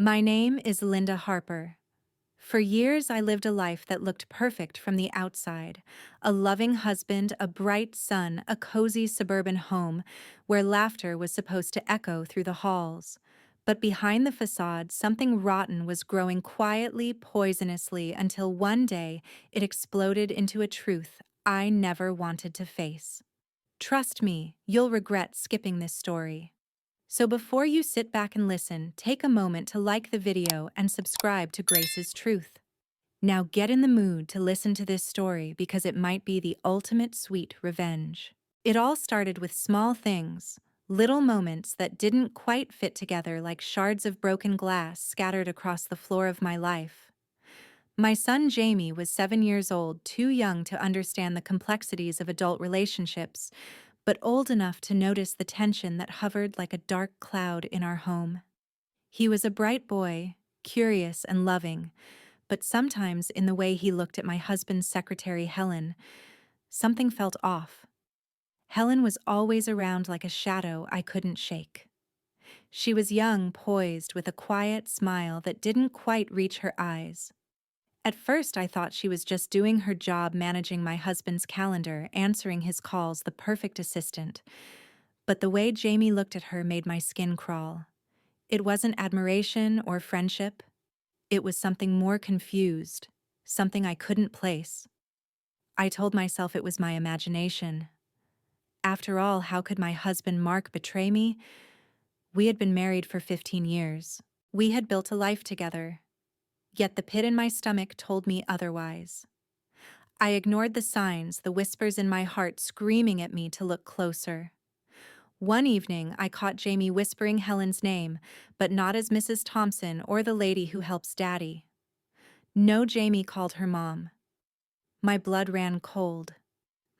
My name is Linda Harper. For years, I lived a life that looked perfect from the outside. A loving husband, a bright son, a cozy suburban home where laughter was supposed to echo through the halls. But behind the facade, something rotten was growing quietly, poisonously, until one day it exploded into a truth I never wanted to face. Trust me, you'll regret skipping this story. So before you sit back and listen, take a moment to like the video and subscribe to Grace's Truth. Now get in the mood to listen to this story because it might be the ultimate sweet revenge. It all started with small things, little moments that didn't quite fit together like shards of broken glass scattered across the floor of my life. My son Jamie was 7 years old, too young to understand the complexities of adult relationships, but old enough to notice the tension that hovered like a dark cloud in our home. He was a bright boy, curious and loving, but sometimes in the way he looked at my husband's secretary, Helen, something felt off. Helen was always around like a shadow I couldn't shake. She was young, poised, with a quiet smile that didn't quite reach her eyes. At first, I thought she was just doing her job managing my husband's calendar, answering his calls, the perfect assistant. But the way Jamie looked at her made my skin crawl. It wasn't admiration or friendship. It was something more confused, something I couldn't place. I told myself it was my imagination. After all, how could my husband Mark betray me? We had been married for 15 years. We had built a life together. Yet the pit in my stomach told me otherwise. I ignored the signs, the whispers in my heart screaming at me to look closer. One evening, I caught Jamie whispering Helen's name, but not as Mrs. Thompson or the lady who helps Daddy. No, Jamie called her Mom. My blood ran cold.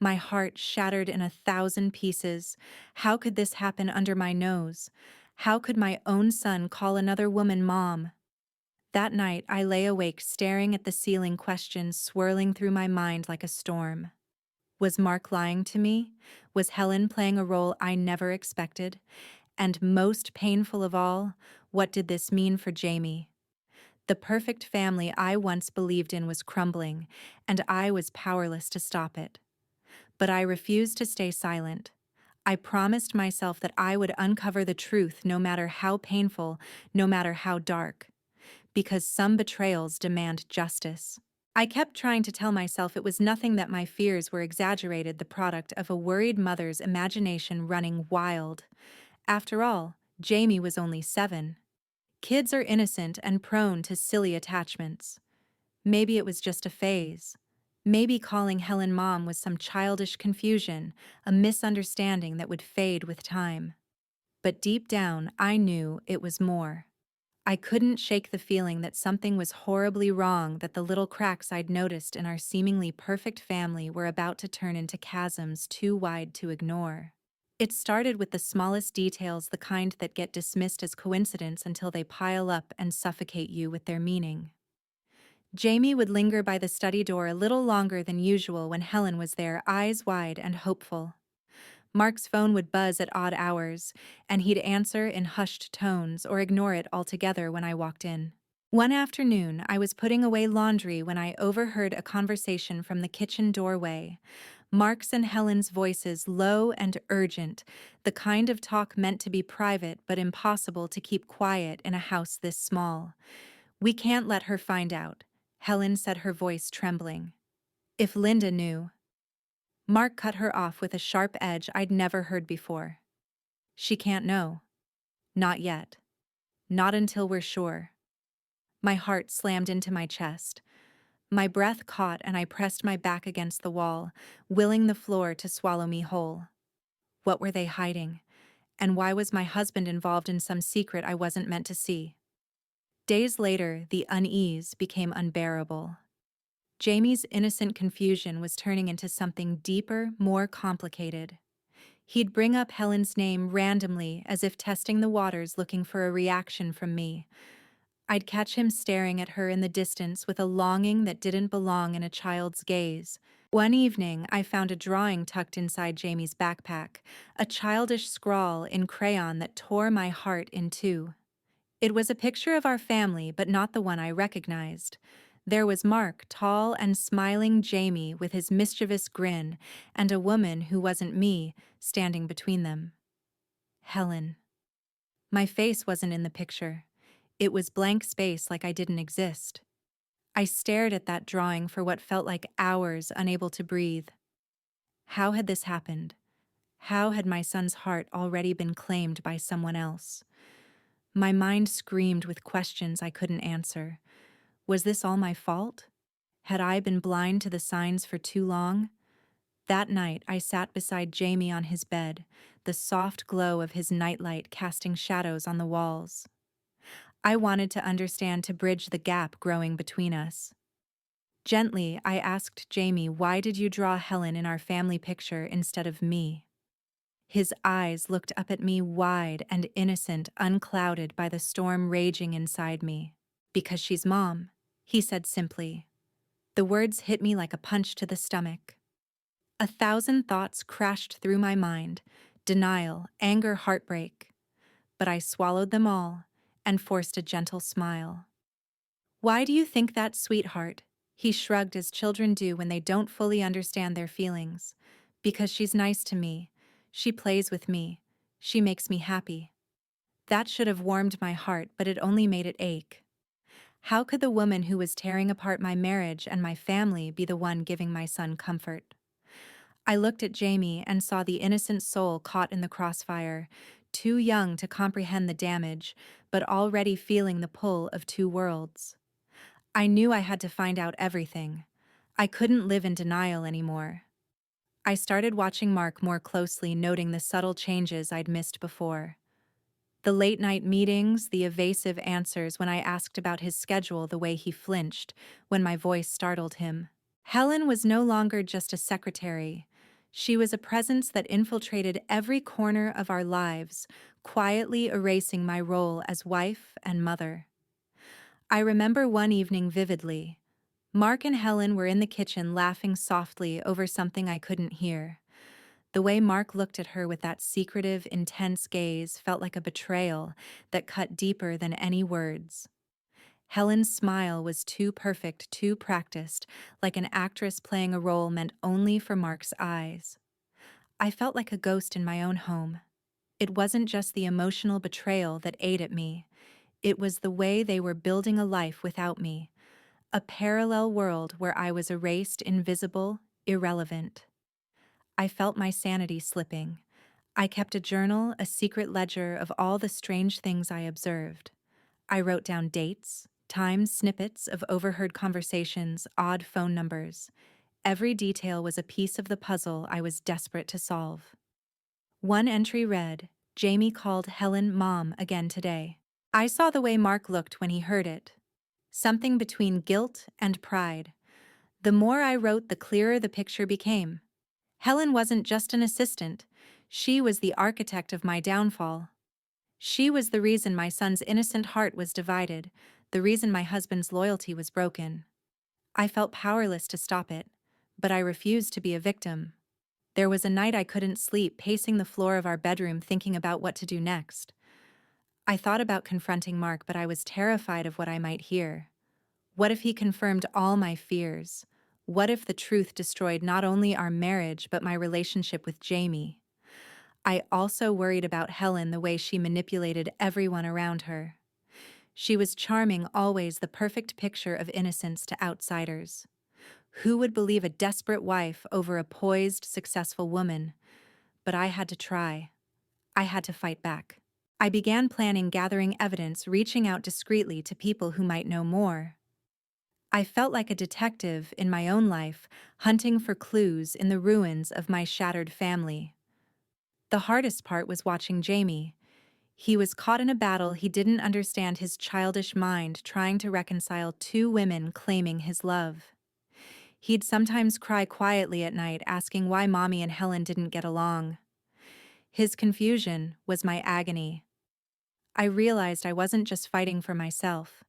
My heart shattered in 1,000 pieces. How could this happen under my nose? How could my own son call another woman Mom? That night, I lay awake staring at the ceiling, questions swirling through my mind like a storm. Was Mark lying to me? Was Helen playing a role I never expected? And most painful of all, what did this mean for Jamie? The perfect family I once believed in was crumbling, and I was powerless to stop it. But I refused to stay silent. I promised myself that I would uncover the truth no matter how painful, no matter how dark. Because some betrayals demand justice. I kept trying to tell myself it was nothing, that my fears were exaggerated, the product of a worried mother's imagination running wild. After all, Jamie was only 7. Kids are innocent and prone to silly attachments. Maybe it was just a phase. Maybe calling Helen Mom was some childish confusion, a misunderstanding that would fade with time. But deep down, I knew it was more. I couldn't shake the feeling that something was horribly wrong, that the little cracks I'd noticed in our seemingly perfect family were about to turn into chasms too wide to ignore. It started with the smallest details, the kind that get dismissed as coincidence until they pile up and suffocate you with their meaning. Jamie would linger by the study door a little longer than usual when Helen was there, eyes wide and hopeful. Mark's phone would buzz at odd hours, and he'd answer in hushed tones or ignore it altogether when I walked in. One afternoon, I was putting away laundry when I overheard a conversation from the kitchen doorway. Mark's and Helen's voices, low and urgent, the kind of talk meant to be private but impossible to keep quiet in a house this small. "We can't let her find out," Helen said, her voice trembling. "If Linda knew." Mark cut her off with a sharp edge I'd never heard before. "She can't know. Not yet. Not until we're sure." My heart slammed into my chest. My breath caught and I pressed my back against the wall, willing the floor to swallow me whole. What were they hiding? And why was my husband involved in some secret I wasn't meant to see? Days later, the unease became unbearable. Jamie's innocent confusion was turning into something deeper, more complicated. He'd bring up Helen's name randomly, as if testing the waters, looking for a reaction from me. I'd catch him staring at her in the distance with a longing that didn't belong in a child's gaze. One evening, I found a drawing tucked inside Jamie's backpack, a childish scrawl in crayon that tore my heart in two. It was a picture of our family, but not the one I recognized. There was Mark, tall and smiling Jamie with his mischievous grin, and a woman who wasn't me, standing between them. Helen. My face wasn't in the picture. It was blank space like I didn't exist. I stared at that drawing for what felt like hours, unable to breathe. How had this happened? How had my son's heart already been claimed by someone else? My mind screamed with questions I couldn't answer. Was this all my fault? Had I been blind to the signs for too long? That night, I sat beside Jamie on his bed, the soft glow of his nightlight casting shadows on the walls. I wanted to understand, to bridge the gap growing between us. Gently, I asked Jamie, why did you draw Helen in our family picture instead of me? His eyes looked up at me, wide and innocent, unclouded by the storm raging inside me. Because she's Mom, he said simply. The words hit me like a punch to the stomach. 1,000 thoughts crashed through my mind: denial, anger, heartbreak. But I swallowed them all and forced a gentle smile. Why do you think that, sweetheart? He shrugged, as children do when they don't fully understand their feelings. Because she's nice to me. She plays with me. She makes me happy. That should have warmed my heart, but it only made it ache. How could the woman who was tearing apart my marriage and my family be the one giving my son comfort? I looked at Jamie and saw the innocent soul caught in the crossfire, too young to comprehend the damage, but already feeling the pull of two worlds. I knew I had to find out everything. I couldn't live in denial anymore. I started watching Mark more closely, noting the subtle changes I'd missed before. The late-night meetings, the evasive answers when I asked about his schedule, the way he flinched when my voice startled him. Helen was no longer just a secretary. She was a presence that infiltrated every corner of our lives, quietly erasing my role as wife and mother. I remember one evening vividly. Mark and Helen were in the kitchen laughing softly over something I couldn't hear. The way Mark looked at her with that secretive, intense gaze felt like a betrayal that cut deeper than any words. Helen's smile was too perfect, too practiced, like an actress playing a role meant only for Mark's eyes. I felt like a ghost in my own home. It wasn't just the emotional betrayal that ate at me. It was the way they were building a life without me, a parallel world where I was erased, invisible, irrelevant. I felt my sanity slipping. I kept a journal, a secret ledger of all the strange things I observed. I wrote down dates, times, snippets of overheard conversations, odd phone numbers. Every detail was a piece of the puzzle I was desperate to solve. One entry read, "Jamie called Helen Mom again today." I saw the way Mark looked when he heard it. Something between guilt and pride. The more I wrote, the clearer the picture became. Helen wasn't just an assistant. She was the architect of my downfall. She was the reason my son's innocent heart was divided, the reason my husband's loyalty was broken. I felt powerless to stop it, but I refused to be a victim. There was a night I couldn't sleep, pacing the floor of our bedroom thinking about what to do next. I thought about confronting Mark, but I was terrified of what I might hear. What if he confirmed all my fears? What if the truth destroyed not only our marriage but my relationship with Jamie? I also worried about Helen, the way she manipulated everyone around her. She was charming, always the perfect picture of innocence to outsiders. Who would believe a desperate wife over a poised, successful woman? But I had to try. I had to fight back. I began planning, gathering evidence, reaching out discreetly to people who might know more. I felt like a detective in my own life, hunting for clues in the ruins of my shattered family. The hardest part was watching Jamie. He was caught in a battle he didn't understand, his childish mind trying to reconcile two women claiming his love. He'd sometimes cry quietly at night, asking why Mommy and Helen didn't get along. His confusion was my agony. I realized I wasn't just fighting for myself.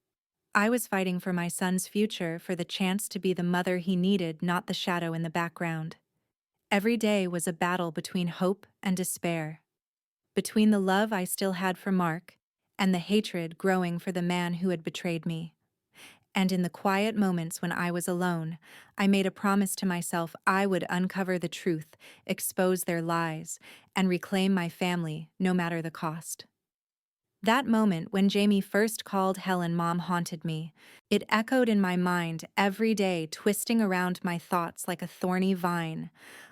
I was fighting for my son's future, for the chance to be the mother he needed, not the shadow in the background. Every day was a battle between hope and despair. Between the love I still had for Mark and the hatred growing for the man who had betrayed me. And in the quiet moments when I was alone, I made a promise to myself I would uncover the truth, expose their lies, and reclaim my family, no matter the cost. That moment when Jamie first called Helen Mom haunted me. It echoed in my mind every day, twisting around my thoughts like a thorny vine.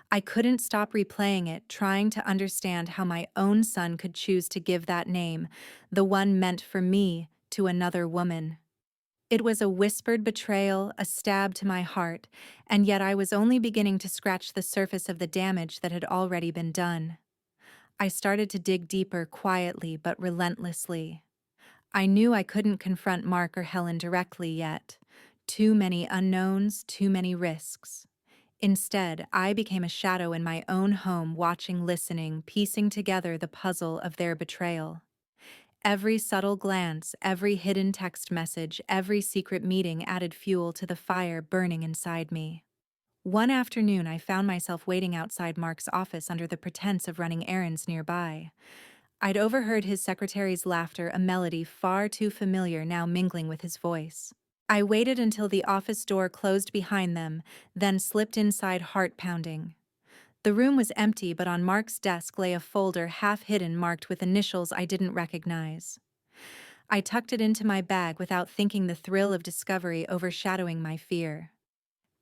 I couldn't stop replaying it, trying to understand how my own son could choose to give that name, the one meant for me, to another woman. It was a whispered betrayal, a stab to my heart, and yet I was only beginning to scratch the surface of the damage that had already been done. I started to dig deeper, quietly but relentlessly. I knew I couldn't confront Mark or Helen directly yet. Too many unknowns, too many risks. Instead, I became a shadow in my own home, watching, listening, piecing together the puzzle of their betrayal. Every subtle glance, every hidden text message, every secret meeting added fuel to the fire burning inside me. One afternoon, I found myself waiting outside Mark's office under the pretense of running errands nearby. I'd overheard his secretary's laughter, a melody far too familiar now mingling with his voice. I waited until the office door closed behind them, then slipped inside, heart pounding. The room was empty, but on Mark's desk lay a folder half hidden marked with initials I didn't recognize. I tucked it into my bag without thinking, the thrill of discovery overshadowing my fear.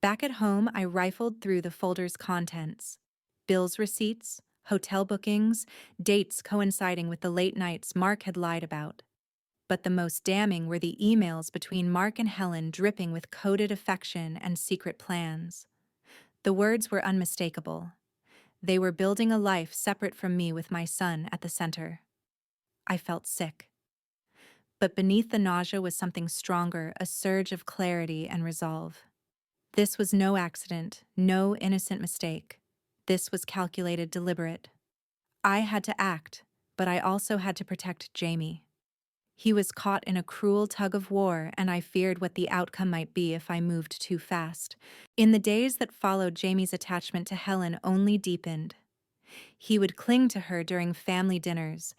Back at home, I rifled through the folder's contents. Bills receipts, hotel bookings, dates coinciding with the late nights Mark had lied about. But the most damning were the emails between Mark and Helen, dripping with coded affection and secret plans. The words were unmistakable. They were building a life separate from me, with my son at the center. I felt sick. But beneath the nausea was something stronger, a surge of clarity and resolve. This was no accident, no innocent mistake. This was calculated, deliberate. I had to act, but I also had to protect Jamie. He was caught in a cruel tug of war, and I feared what the outcome might be if I moved too fast. In the days that followed, Jamie's attachment to Helen only deepened. He would cling to her during family dinners,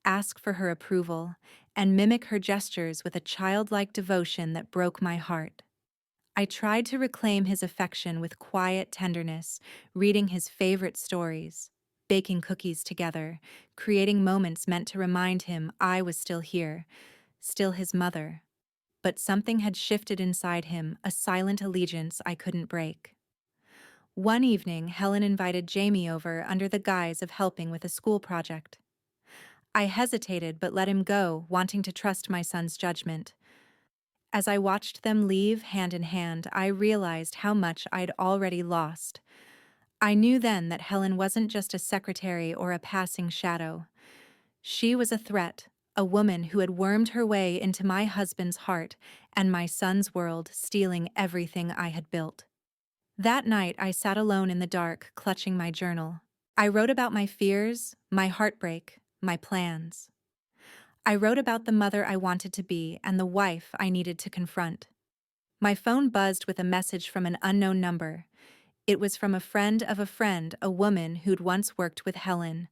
ask for her approval, and mimic her gestures with a childlike devotion that broke my heart. I tried to reclaim his affection with quiet tenderness, reading his favorite stories, baking cookies together, creating moments meant to remind him I was still here, still his mother. But something had shifted inside him, a silent allegiance I couldn't break. One evening, Helen invited Jamie over under the guise of helping with a school project. I hesitated but let him go, wanting to trust my son's judgment. As I watched them leave hand in hand, I realized how much I'd already lost. I knew then that Helen wasn't just a secretary or a passing shadow. She was a threat, a woman who had wormed her way into my husband's heart and my son's world, stealing everything I had built. That night, I sat alone in the dark, clutching my journal. I wrote about my fears, my heartbreak, my plans. I wrote about the mother I wanted to be and the wife I needed to confront. My phone buzzed with a message from an unknown number. It was from a friend of a friend, a woman who'd once worked with Helen.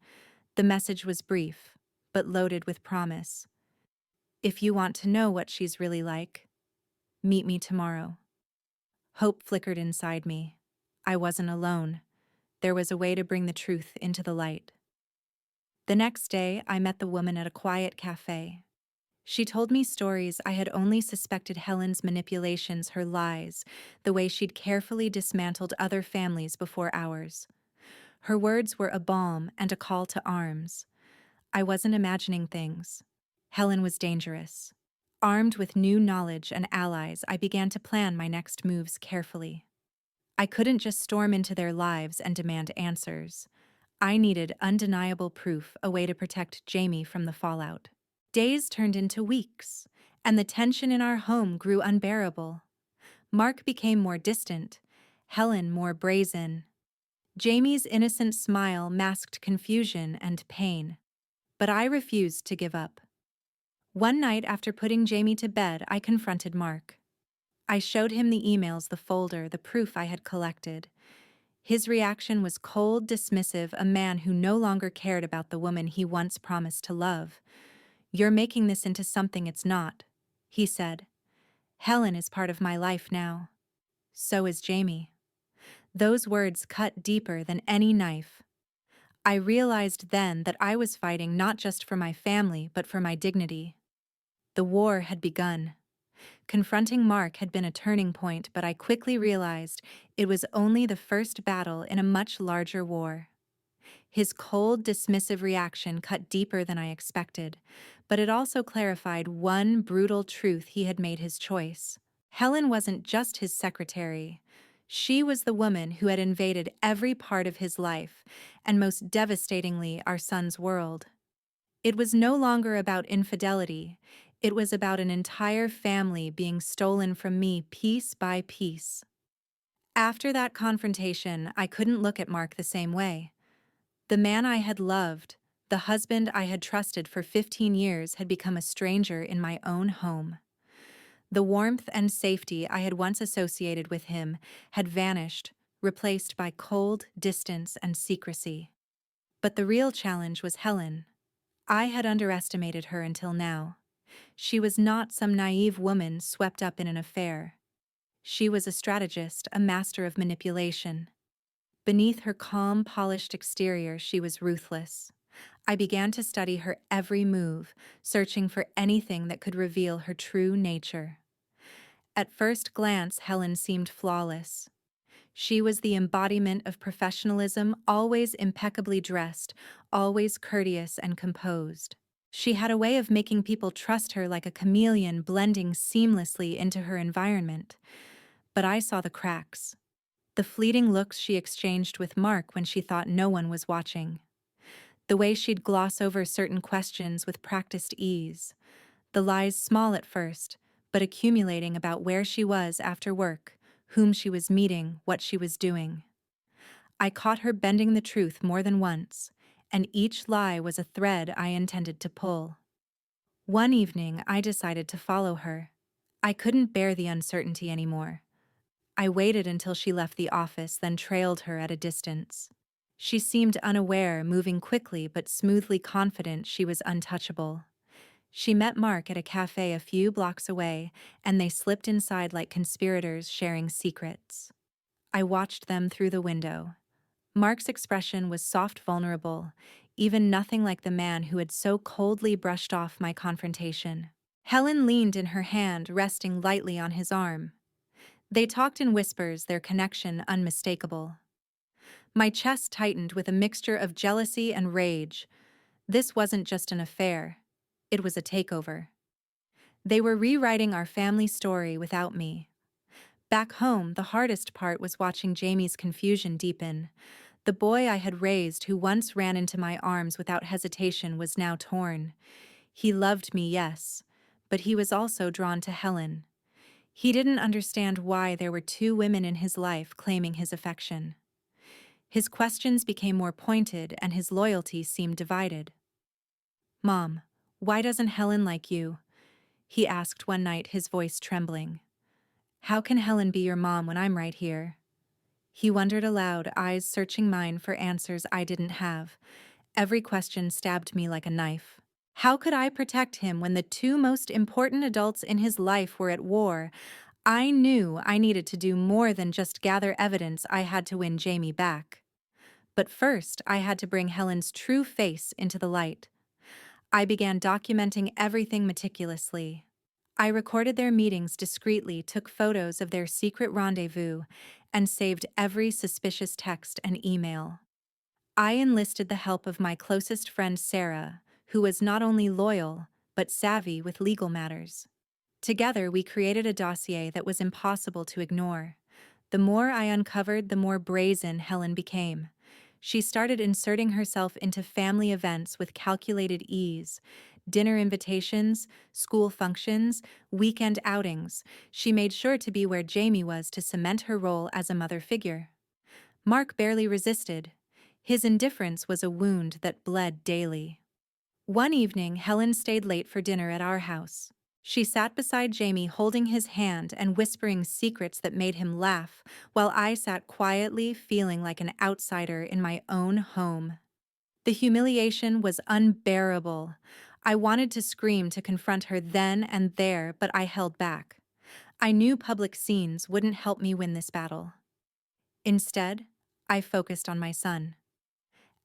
The message was brief, but loaded with promise. If you want to know what she's really like, meet me tomorrow. Hope flickered inside me. I wasn't alone. There was a way to bring the truth into the light. The next day, I met the woman at a quiet cafe. She told me stories I had only suspected: Helen's manipulations, her lies, the way she'd carefully dismantled other families before ours. Her words were a balm and a call to arms. I wasn't imagining things. Helen was dangerous. Armed with new knowledge and allies, I began to plan my next moves carefully. I couldn't just storm into their lives and demand answers. I needed undeniable proof, a way to protect Jamie from the fallout. Days turned into weeks, and the tension in our home grew unbearable. Mark became more distant, Helen more brazen. Jamie's innocent smile masked confusion and pain. But I refused to give up. One night after putting Jamie to bed, I confronted Mark. I showed him the emails, the folder, the proof I had collected. His reaction was cold, dismissive, a man who no longer cared about the woman he once promised to love. "You're making this into something it's not," he said. "Helen is part of my life now. So is Jamie." Those words cut deeper than any knife. I realized then that I was fighting not just for my family but for my dignity. The war had begun. Confronting Mark had been a turning point, but I quickly realized it was only the first battle in a much larger war. His cold, dismissive reaction cut deeper than I expected, but it also clarified one brutal truth: he had made his choice. Helen wasn't just his secretary. She was the woman who had invaded every part of his life, and most devastatingly, our son's world. It was no longer about infidelity. It was about an entire family being stolen from me piece by piece. After that confrontation, I couldn't look at Mark the same way. The man I had loved, the husband I had trusted for 15 years, had become a stranger in my own home. The warmth and safety I had once associated with him had vanished, replaced by cold, distance, and secrecy. But the real challenge was Helen. I had underestimated her until now. She was not some naive woman swept up in an affair. She was a strategist, a master of manipulation. Beneath her calm, polished exterior, she was ruthless. I began to study her every move, searching for anything that could reveal her true nature. At first glance, Helen seemed flawless. She was the embodiment of professionalism, always impeccably dressed, always courteous and composed. She had a way of making people trust her, like a chameleon blending seamlessly into her environment. But I saw the cracks. The fleeting looks she exchanged with Mark when she thought no one was watching. The way she'd gloss over certain questions with practiced ease. The lies, small at first, but accumulating, about where she was after work, whom she was meeting, what she was doing. I caught her bending the truth more than once, and each lie was a thread I intended to pull. One evening, I decided to follow her. I couldn't bear the uncertainty anymore. I waited until she left the office, then trailed her at a distance. She seemed unaware, moving quickly but smoothly, confident she was untouchable. She met Mark at a cafe a few blocks away, and they slipped inside like conspirators sharing secrets. I watched them through the window. Mark's expression was soft, vulnerable, even nothing like the man who had so coldly brushed off my confrontation. Helen leaned in her hand, resting lightly on his arm. They talked in whispers, their connection unmistakable. My chest tightened with a mixture of jealousy and rage. This wasn't just an affair. It was a takeover. They were rewriting our family story without me. Back home, the hardest part was watching Jamie's confusion deepen. The boy I had raised, who once ran into my arms without hesitation, was now torn. He loved me, yes, but he was also drawn to Helen. He didn't understand why there were two women in his life claiming his affection. His questions became more pointed, and his loyalty seemed divided. "Mom, why doesn't Helen like you?" he asked one night, his voice trembling. "How can Helen be your mom when I'm right here?" He wondered aloud, eyes searching mine for answers I didn't have. Every question stabbed me like a knife. How could I protect him when the two most important adults in his life were at war? I knew I needed to do more than just gather evidence. I had to win Jamie back. But first, I had to bring Helen's true face into the light. I began documenting everything meticulously. I recorded their meetings discreetly, took photos of their secret rendezvous, and saved every suspicious text and email. I enlisted the help of my closest friend Sarah, who was not only loyal, but savvy with legal matters. Together, we created a dossier that was impossible to ignore. The more I uncovered, the more brazen Helen became. She started inserting herself into family events with calculated ease. Dinner invitations, school functions, weekend outings. She made sure to be where Jamie was to cement her role as a mother figure. Mark barely resisted. His indifference was a wound that bled daily. One evening, Helen stayed late for dinner at our house. She sat beside Jamie, holding his hand and whispering secrets that made him laugh, while I sat quietly, feeling like an outsider in my own home. The humiliation was unbearable. I wanted to scream to confront her then and there, but I held back. I knew public scenes wouldn't help me win this battle. Instead, I focused on my son.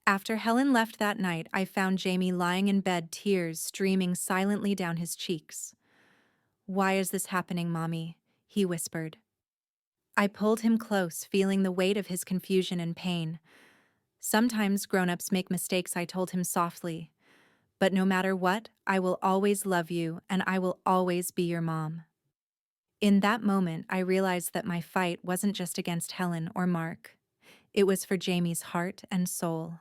After Helen left that night, I found Jamie lying in bed, tears streaming silently down his cheeks. "Why is this happening, Mommy?" he whispered. I pulled him close, feeling the weight of his confusion and pain. "Sometimes grown-ups make mistakes," I told him softly. "But no matter what, I will always love you and I will always be your mom." In that moment, I realized that my fight wasn't just against Helen or Mark. It was for Jamie's heart and soul.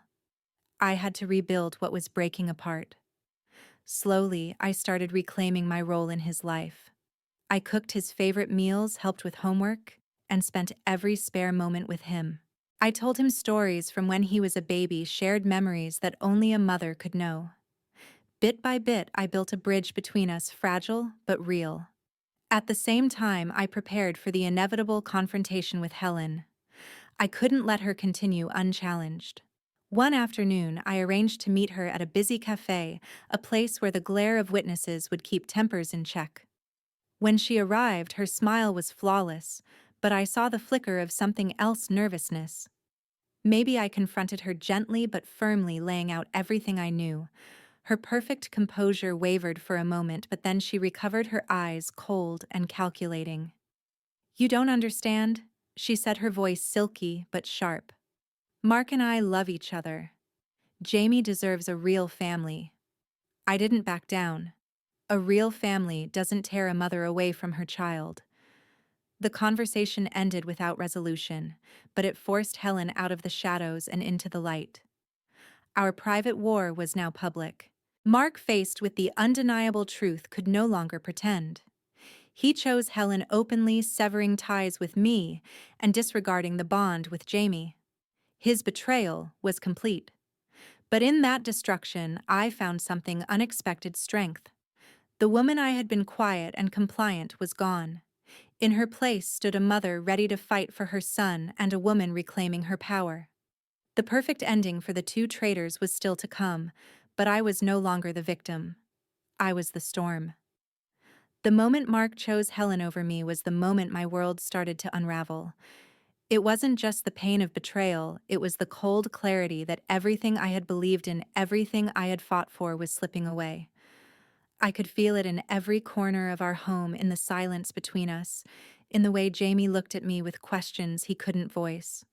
I had to rebuild what was breaking apart. Slowly, I started reclaiming my role in his life. I cooked his favorite meals, helped with homework, and spent every spare moment with him. I told him stories from when he was a baby, shared memories that only a mother could know. Bit by bit, I built a bridge between us, fragile but real. At the same time, I prepared for the inevitable confrontation with Helen. I couldn't let her continue unchallenged. One afternoon, I arranged to meet her at a busy cafe, a place where the glare of witnesses would keep tempers in check. When she arrived, her smile was flawless, but I saw the flicker of something else: nervousness. Maybe I confronted her gently but firmly, laying out everything I knew. Her perfect composure wavered for a moment, but then she recovered, her eyes cold and calculating. "You don't understand," she said, her voice silky but sharp. "Mark and I love each other. Jamie deserves a real family." I didn't back down. A real family doesn't tear a mother away from her child. The conversation ended without resolution, but it forced Helen out of the shadows and into the light. Our private war was now public. Mark, faced with the undeniable truth, could no longer pretend. He chose Helen openly, severing ties with me and disregarding the bond with Jamie. His betrayal was complete. But in that destruction, I found something: unexpected strength. The woman I had been quiet and compliant was gone. In her place stood a mother ready to fight for her son and a woman reclaiming her power. The perfect ending for the two traitors was still to come, but I was no longer the victim. I was the storm. The moment Mark chose Helen over me was the moment my world started to unravel. It wasn't just the pain of betrayal, it was the cold clarity that everything I had believed in, everything I had fought for, was slipping away. I could feel it in every corner of our home, in the silence between us, in the way Jamie looked at me with questions he couldn't voice.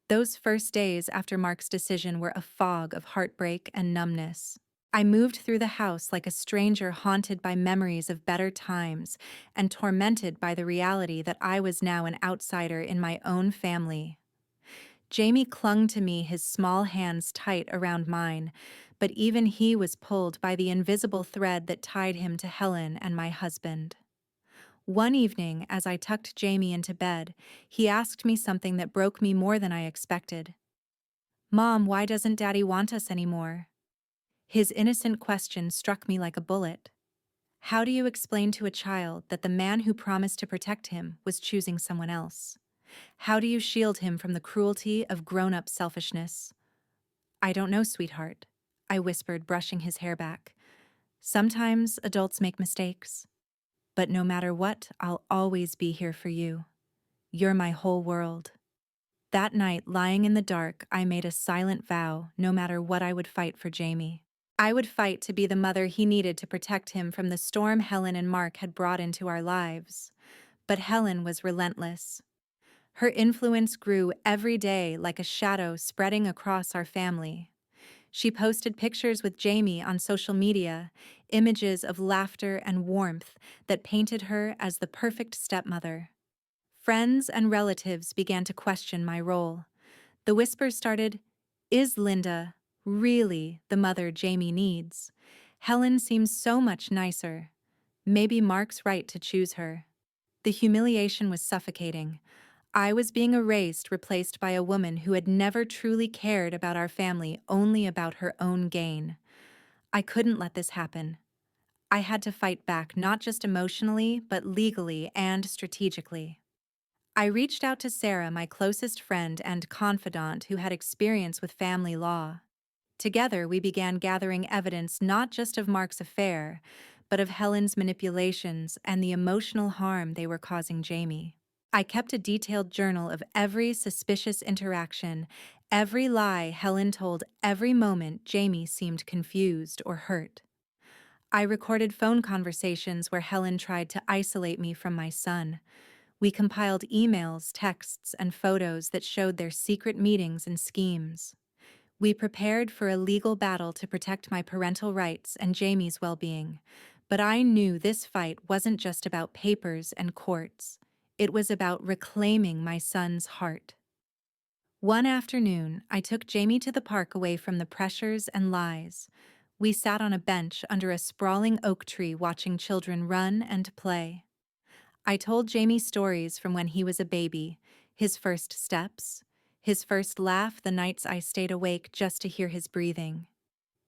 Those first days after Mark's decision were a fog of heartbreak and numbness. I moved through the house like a stranger, haunted by memories of better times and tormented by the reality that I was now an outsider in my own family. Jamie clung to me, his small hands tight around mine, but even he was pulled by the invisible thread that tied him to Helen and my husband. One evening, as I tucked Jamie into bed, he asked me something that broke me more than I expected. "Mom, why doesn't Daddy want us anymore?" His innocent question struck me like a bullet. How do you explain to a child that the man who promised to protect him was choosing someone else? How do you shield him from the cruelty of grown-up selfishness? "I don't know, sweetheart," I whispered, brushing his hair back. "Sometimes adults make mistakes. But no matter what, I'll always be here for you. You're my whole world." That night, lying in the dark, I made a silent vow: no matter what, I would fight for Jamie. I would fight to be the mother he needed to protect him from the storm Helen and Mark had brought into our lives. But Helen was relentless. Her influence grew every day, like a shadow spreading across our family. She posted pictures with Jamie on social media, images of laughter and warmth that painted her as the perfect stepmother. Friends and relatives began to question my role. The whispers started: "Is Linda really the mother Jamie needs? Helen seems so much nicer. Maybe Mark's right to choose her." The humiliation was suffocating. I was being erased, replaced by a woman who had never truly cared about our family, only about her own gain. I couldn't let this happen. I had to fight back, not just emotionally, but legally and strategically. I reached out to Sarah, my closest friend and confidant who had experience with family law. Together, we began gathering evidence not just of Mark's affair, but of Helen's manipulations and the emotional harm they were causing Jamie. I kept a detailed journal of every suspicious interaction, every lie Helen told, every moment Jamie seemed confused or hurt. I recorded phone conversations where Helen tried to isolate me from my son. We compiled emails, texts, and photos that showed their secret meetings and schemes. We prepared for a legal battle to protect my parental rights and Jamie's well-being. But I knew this fight wasn't just about papers and courts. It was about reclaiming my son's heart. One afternoon, I took Jamie to the park away from the pressures and lies. We sat on a bench under a sprawling oak tree watching children run and play. I told Jamie stories from when he was a baby, his first steps, his first laugh the nights I stayed awake just to hear his breathing.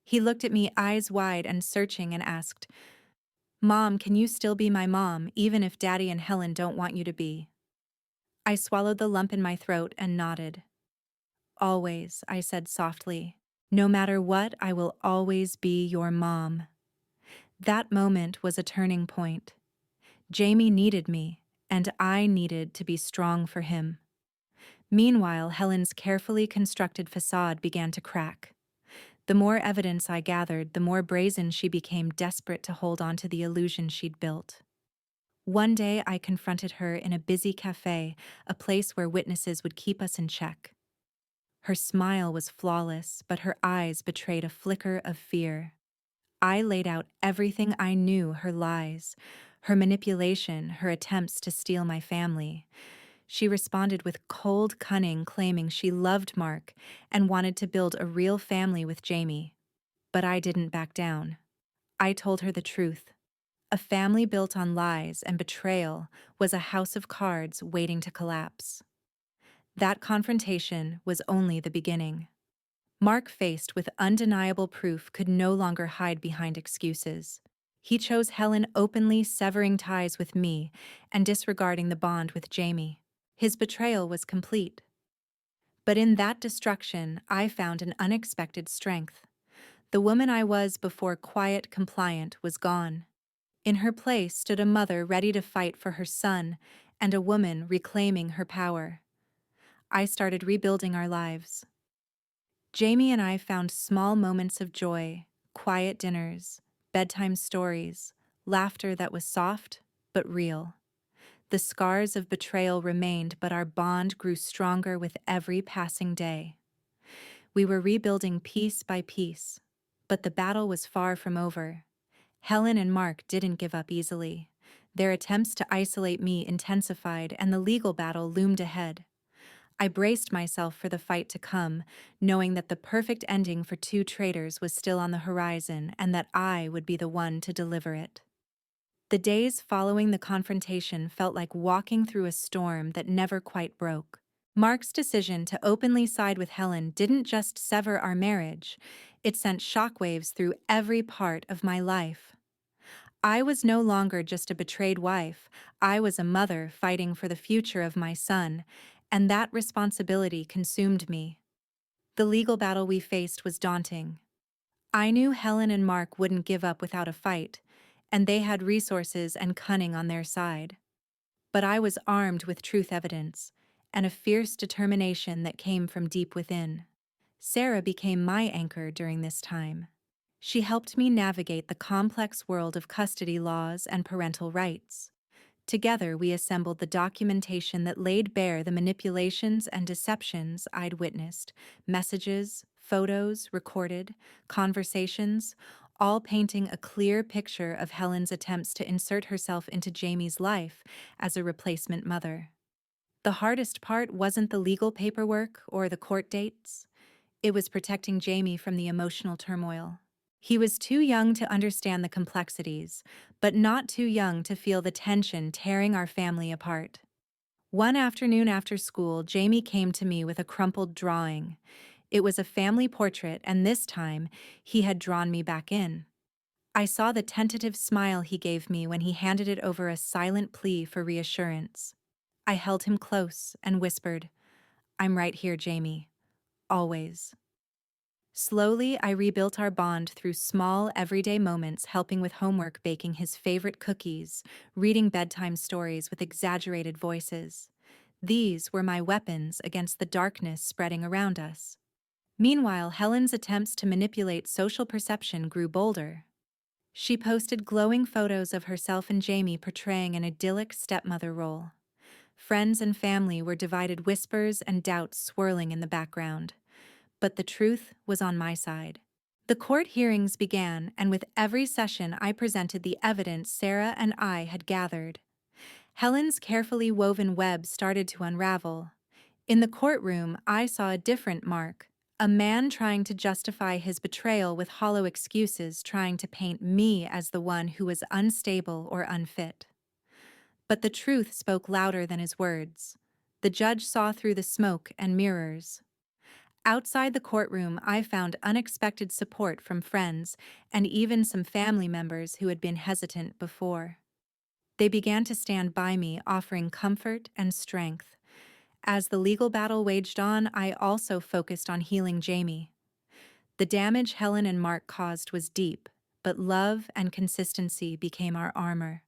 He looked at me eyes wide and searching and asked, "Mom, can you still be my mom, even if Daddy and Helen don't want you to be?" I swallowed the lump in my throat and nodded. "Always," I said softly. "No matter what, I will always be your mom." That moment was a turning point. Jamie needed me, and I needed to be strong for him. Meanwhile, Helen's carefully constructed facade began to crack. The more evidence I gathered, the more brazen she became, desperate to hold on to the illusion she'd built. One day, I confronted her in a busy cafe, a place where witnesses would keep us in check. Her smile was flawless, but her eyes betrayed a flicker of fear. I laid out everything I knew: her lies, her manipulation, her attempts to steal my family. She responded with cold cunning, claiming she loved Mark and wanted to build a real family with Jamie. But I didn't back down. I told her the truth. A family built on lies and betrayal was a house of cards waiting to collapse. That confrontation was only the beginning. Mark, faced with undeniable proof, could no longer hide behind excuses. He chose Helen, openly severing ties with me and disregarding the bond with Jamie. His betrayal was complete. But in that destruction, I found an unexpected strength. The woman I was before, quiet, compliant, was gone. In her place stood a mother ready to fight for her son, and a woman reclaiming her power. I started rebuilding our lives. Jamie and I found small moments of joy, quiet dinners, bedtime stories, laughter that was soft but real. The scars of betrayal remained, but our bond grew stronger with every passing day. We were rebuilding piece by piece, but the battle was far from over. Helen and Mark didn't give up easily. Their attempts to isolate me intensified, and the legal battle loomed ahead. I braced myself for the fight to come, knowing that the perfect ending for two traitors was still on the horizon and that I would be the one to deliver it. The days following the confrontation felt like walking through a storm that never quite broke. Mark's decision to openly side with Helen didn't just sever our marriage, it sent shockwaves through every part of my life. I was no longer just a betrayed wife, I was a mother fighting for the future of my son, and that responsibility consumed me. The legal battle we faced was daunting. I knew Helen and Mark wouldn't give up without a fight, and they had resources and cunning on their side. But I was armed with truth evidence, and a fierce determination that came from deep within. Sarah became my anchor during this time. She helped me navigate the complex world of custody laws and parental rights. Together, we assembled the documentation that laid bare the manipulations and deceptions I'd witnessed: messages, photos, recorded, conversations, all painting a clear picture of Helen's attempts to insert herself into Jamie's life as a replacement mother. The hardest part wasn't the legal paperwork or the court dates. It was protecting Jamie from the emotional turmoil. He was too young to understand the complexities, but not too young to feel the tension tearing our family apart. One afternoon after school, Jamie came to me with a crumpled drawing. It was a family portrait, and this time, he had drawn me back in. I saw the tentative smile he gave me when he handed it over, a silent plea for reassurance. I held him close and whispered, "I'm right here, Jamie. Always." Slowly, I rebuilt our bond through small, everyday moments, helping with homework, baking his favorite cookies, reading bedtime stories with exaggerated voices. These were my weapons against the darkness spreading around us. Meanwhile, Helen's attempts to manipulate social perception grew bolder. She posted glowing photos of herself and Jamie portraying an idyllic stepmother role. Friends and family were divided, whispers and doubts swirling in the background. But the truth was on my side. The court hearings began, and with every session I presented the evidence Sarah and I had gathered. Helen's carefully woven web started to unravel. In the courtroom, I saw a different Mark, a man trying to justify his betrayal with hollow excuses, trying to paint me as the one who was unstable or unfit. But the truth spoke louder than his words. The judge saw through the smoke and mirrors. Outside the courtroom, I found unexpected support from friends and even some family members who had been hesitant before. They began to stand by me, offering comfort and strength. As the legal battle waged on, I also focused on healing Jamie. The damage Helen and Mark caused was deep, but love and consistency became our armor.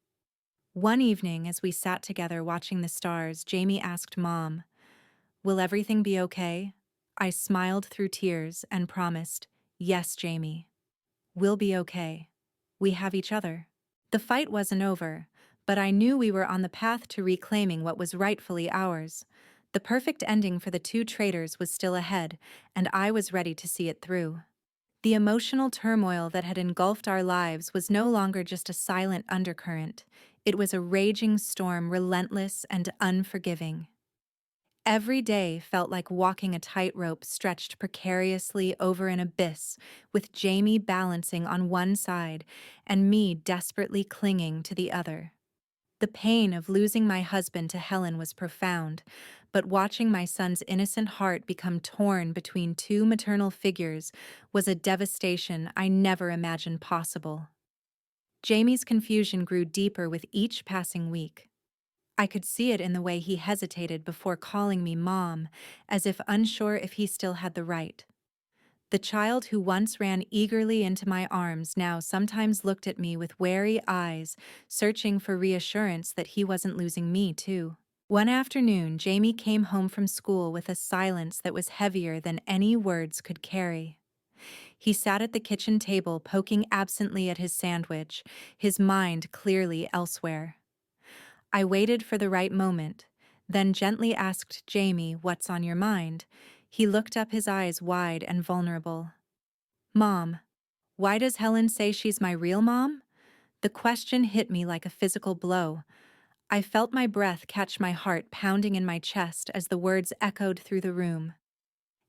One evening, as we sat together watching the stars, Jamie asked Mom, "Will everything be okay?" I smiled through tears and promised, "Yes, Jamie. We'll be okay. We have each other." The fight wasn't over, but I knew we were on the path to reclaiming what was rightfully ours. The perfect ending for the two traitors was still ahead, and I was ready to see it through. The emotional turmoil that had engulfed our lives was no longer just a silent undercurrent. It was a raging storm, relentless and unforgiving. Every day felt like walking a tightrope stretched precariously over an abyss, with Jamie balancing on one side and me desperately clinging to the other. The pain of losing my husband to Helen was profound, but watching my son's innocent heart become torn between two maternal figures was a devastation I never imagined possible. Jamie's confusion grew deeper with each passing week. I could see it in the way he hesitated before calling me Mom, as if unsure if he still had the right. The child who once ran eagerly into my arms now sometimes looked at me with wary eyes, searching for reassurance that he wasn't losing me, too. One afternoon, Jamie came home from school with a silence that was heavier than any words could carry. He sat at the kitchen table, poking absently at his sandwich, his mind clearly elsewhere. I waited for the right moment, then gently asked Jamie, "What's on your mind?" He looked up, his eyes wide and vulnerable. "Mom, why does Helen say she's my real mom?" The question hit me like a physical blow. I felt my breath catch, my heart pounding in my chest as the words echoed through the room.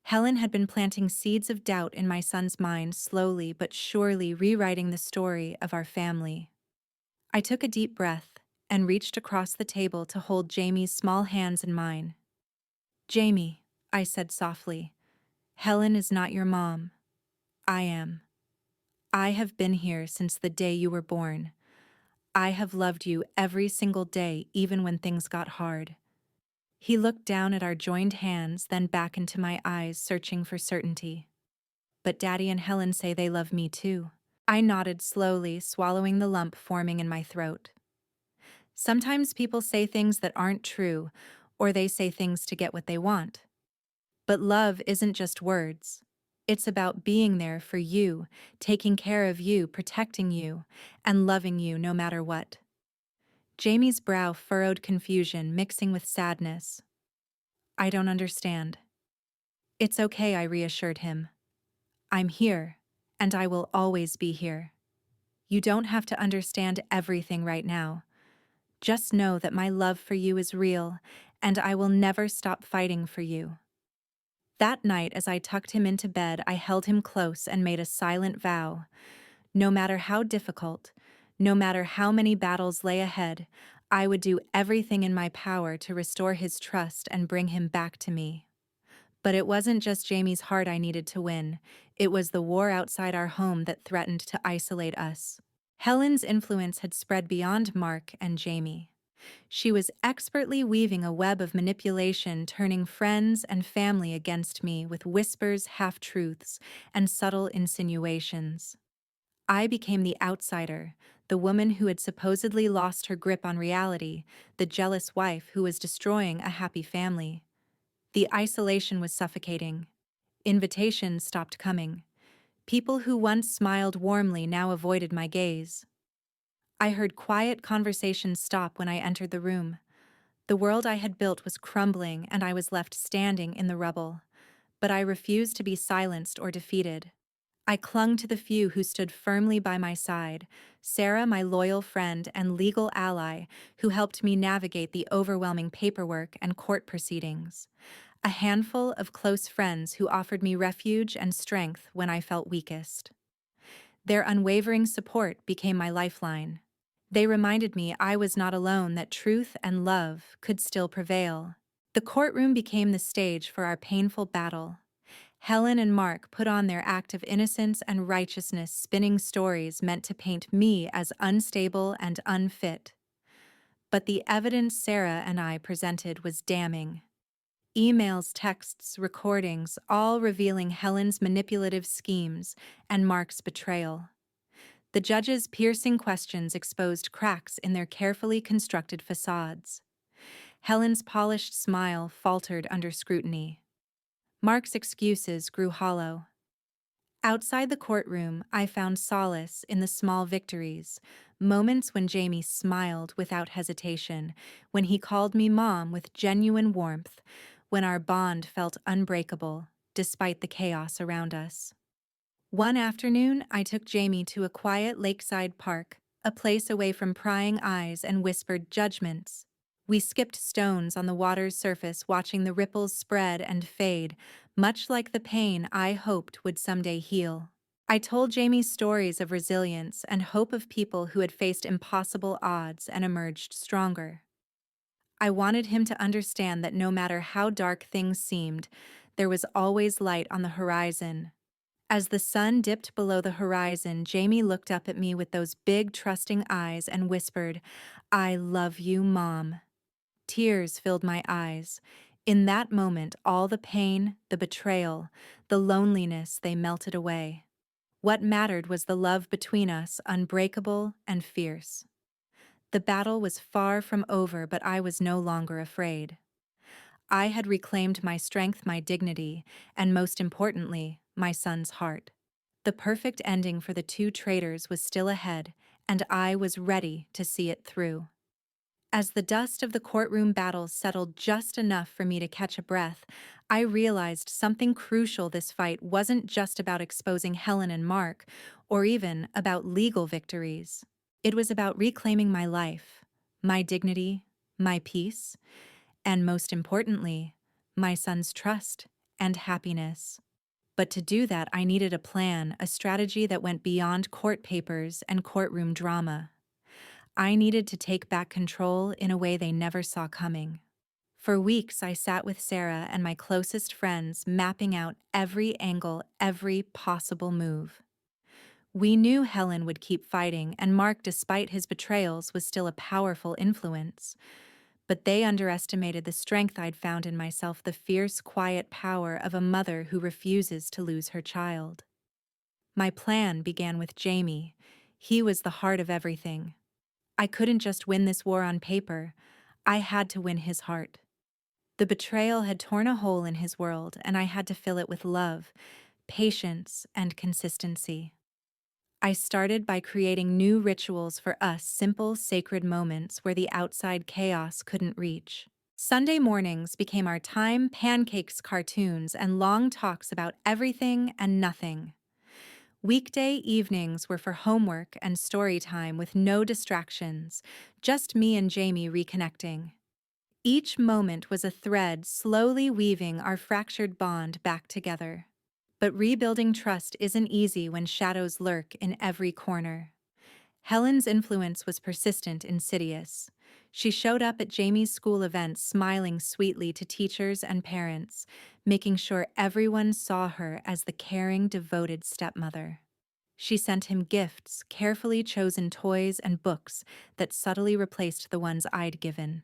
Helen had been planting seeds of doubt in my son's mind, slowly but surely rewriting the story of our family. I took a deep breath and reached across the table to hold Jamie's small hands in mine. "Jamie," I said softly, "Helen is not your mom. I am. I have been here since the day you were born. I have loved you every single day, even when things got hard." He looked down at our joined hands, then back into my eyes, searching for certainty. "But Daddy and Helen say they love me too." I nodded slowly, swallowing the lump forming in my throat. Sometimes people say things that aren't true, or they say things to get what they want. But love isn't just words. It's about being there for you, taking care of you, protecting you, and loving you no matter what. Jamie's brow furrowed confusion, mixing with sadness. "I don't understand." "It's okay," I reassured him. "I'm here, and I will always be here. You don't have to understand everything right now. Just know that my love for you is real, and I will never stop fighting for you." That night, as I tucked him into bed, I held him close and made a silent vow. No matter how difficult, no matter how many battles lay ahead, I would do everything in my power to restore his trust and bring him back to me. But it wasn't just Jamie's heart I needed to win. It was the war outside our home that threatened to isolate us. Helen's influence had spread beyond Mark and Jamie. She was expertly weaving a web of manipulation, turning friends and family against me with whispers, half-truths, and subtle insinuations. I became the outsider, the woman who had supposedly lost her grip on reality, the jealous wife who was destroying a happy family. The isolation was suffocating. Invitations stopped coming. People who once smiled warmly now avoided my gaze. I heard quiet conversations stop when I entered the room. The world I had built was crumbling and I was left standing in the rubble. But I refused to be silenced or defeated. I clung to the few who stood firmly by my side, Sarah, my loyal friend and legal ally, who helped me navigate the overwhelming paperwork and court proceedings. A handful of close friends who offered me refuge and strength when I felt weakest. Their unwavering support became my lifeline. They reminded me I was not alone, that truth and love could still prevail. The courtroom became the stage for our painful battle. Helen and Mark put on their act of innocence and righteousness, spinning stories meant to paint me as unstable and unfit. But the evidence Sarah and I presented was damning. Emails, texts, recordings, all revealing Helen's manipulative schemes and Mark's betrayal. The judge's piercing questions exposed cracks in their carefully constructed facades. Helen's polished smile faltered under scrutiny. Mark's excuses grew hollow. Outside the courtroom, I found solace in the small victories, moments when Jamie smiled without hesitation, when he called me Mom with genuine warmth, when our bond felt unbreakable, despite the chaos around us. One afternoon, I took Jamie to a quiet lakeside park, a place away from prying eyes and whispered judgments. We skipped stones on the water's surface, watching the ripples spread and fade, much like the pain I hoped would someday heal. I told Jamie stories of resilience and hope, of people who had faced impossible odds and emerged stronger. I wanted him to understand that no matter how dark things seemed, there was always light on the horizon. As the sun dipped below the horizon, Jamie looked up at me with those big, trusting eyes and whispered, "I love you, Mom." Tears filled my eyes. In that moment, all the pain, the betrayal, the loneliness, they melted away. What mattered was the love between us, unbreakable and fierce. The battle was far from over, but I was no longer afraid. I had reclaimed my strength, my dignity, and most importantly, my son's heart. The perfect ending for the two traitors was still ahead, and I was ready to see it through. As the dust of the courtroom battle settled just enough for me to catch a breath, I realized something crucial. This fight wasn't just about exposing Helen and Mark, or even about legal victories. It was about reclaiming my life, my dignity, my peace, and most importantly, my son's trust and happiness. But to do that, I needed a plan, a strategy that went beyond court papers and courtroom drama. I needed to take back control in a way they never saw coming. For weeks, I sat with Sarah and my closest friends, mapping out every angle, every possible move. We knew Helen would keep fighting, and Mark, despite his betrayals, was still a powerful influence. But they underestimated the strength I'd found in myself, the fierce, quiet power of a mother who refuses to lose her child. My plan began with Jamie. He was the heart of everything. I couldn't just win this war on paper. I had to win his heart. The betrayal had torn a hole in his world, and I had to fill it with love, patience, and consistency. I started by creating new rituals for us, simple, sacred moments where the outside chaos couldn't reach. Sunday mornings became our time, pancakes, cartoons, and long talks about everything and nothing. Weekday evenings were for homework and story time with no distractions, just me and Jamie reconnecting. Each moment was a thread slowly weaving our fractured bond back together. But rebuilding trust isn't easy when shadows lurk in every corner. Helen's influence was persistent, insidious. She showed up at Jamie's school events, smiling sweetly to teachers and parents, making sure everyone saw her as the caring, devoted stepmother. She sent him gifts, carefully chosen toys and books that subtly replaced the ones I'd given.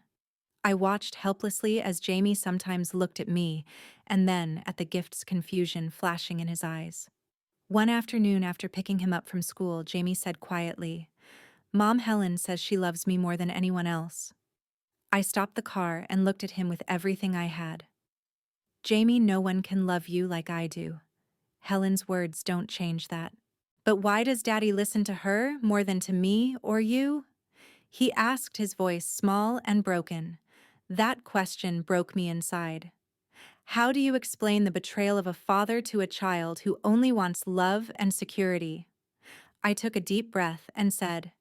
I watched helplessly as Jamie sometimes looked at me, and then at the gift's confusion flashing in his eyes. One afternoon after picking him up from school, Jamie said quietly, "Mom Helen says she loves me more than anyone else." I stopped the car and looked at him with everything I had. "Jamie, no one can love you like I do. Helen's words don't change that." "But why does Daddy listen to her more than to me or you?" he asked, his voice small and broken. That question broke me inside. How do you explain the betrayal of a father to a child who only wants love and security? I took a deep breath and said,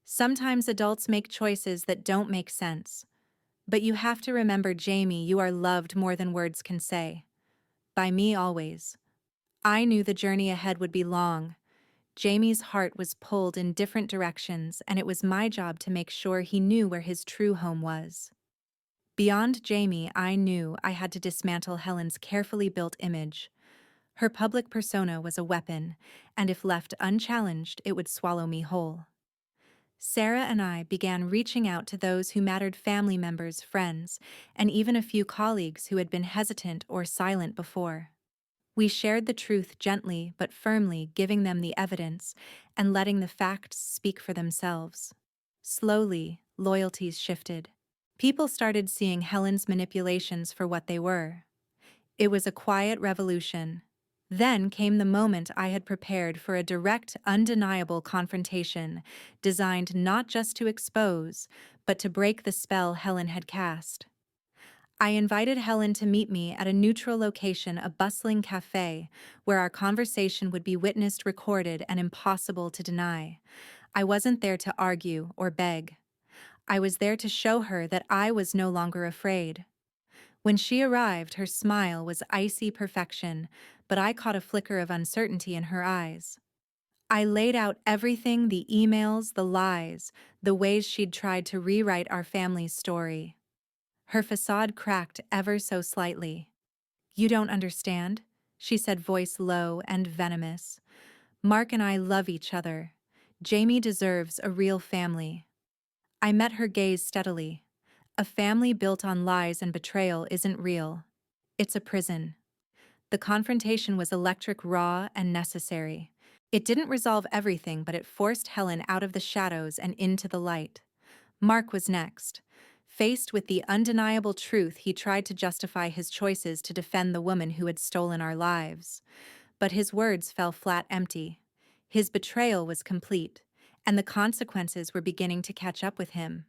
"Sometimes adults make choices that don't make sense. But you have to remember, Jamie, you are loved more than words can say. By me always." I knew the journey ahead would be long. Jamie's heart was pulled in different directions, and it was my job to make sure he knew where his true home was. Beyond Jamie, I knew I had to dismantle Helen's carefully built image. Her public persona was a weapon, and if left unchallenged, it would swallow me whole. Sarah and I began reaching out to those who mattered: family members, friends, and even a few colleagues who had been hesitant or silent before. We shared the truth gently but firmly, giving them the evidence and letting the facts speak for themselves. Slowly, loyalties shifted. People started seeing Helen's manipulations for what they were. It was a quiet revolution. Then came the moment I had prepared for: a direct, undeniable confrontation, designed not just to expose, but to break the spell Helen had cast. I invited Helen to meet me at a neutral location, a bustling cafe, where our conversation would be witnessed, recorded, and impossible to deny. I wasn't there to argue or beg. I was there to show her that I was no longer afraid. When she arrived, her smile was icy perfection, but I caught a flicker of uncertainty in her eyes. I laid out everything: the emails, the lies, the ways she'd tried to rewrite our family's story. Her facade cracked ever so slightly. "You don't understand," she said, voice low and venomous. "Mark and I love each other. Jamie deserves a real family." I met her gaze steadily. "A family built on lies and betrayal isn't real. It's a prison." The confrontation was electric, raw, and necessary. It didn't resolve everything, but it forced Helen out of the shadows and into the light. Mark was next. Faced with the undeniable truth, he tried to justify his choices to defend the woman who had stolen our lives. But his words fell flat empty. His betrayal was complete, and the consequences were beginning to catch up with him.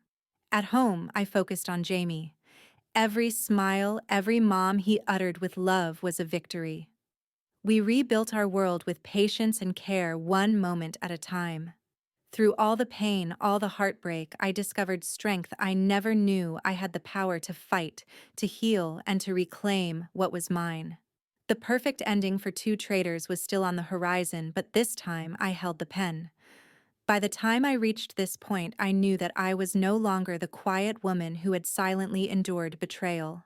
At home, I focused on Jamie. Every smile, every mom he uttered with love was a victory. We rebuilt our world with patience and care, one moment at a time. Through all the pain, all the heartbreak, I discovered strength I never knew I had: the power to fight, to heal, and to reclaim what was mine. The perfect ending for Two Traitors was still on the horizon, but this time I held the pen. By the time I reached this point, I knew that I was no longer the quiet woman who had silently endured betrayal.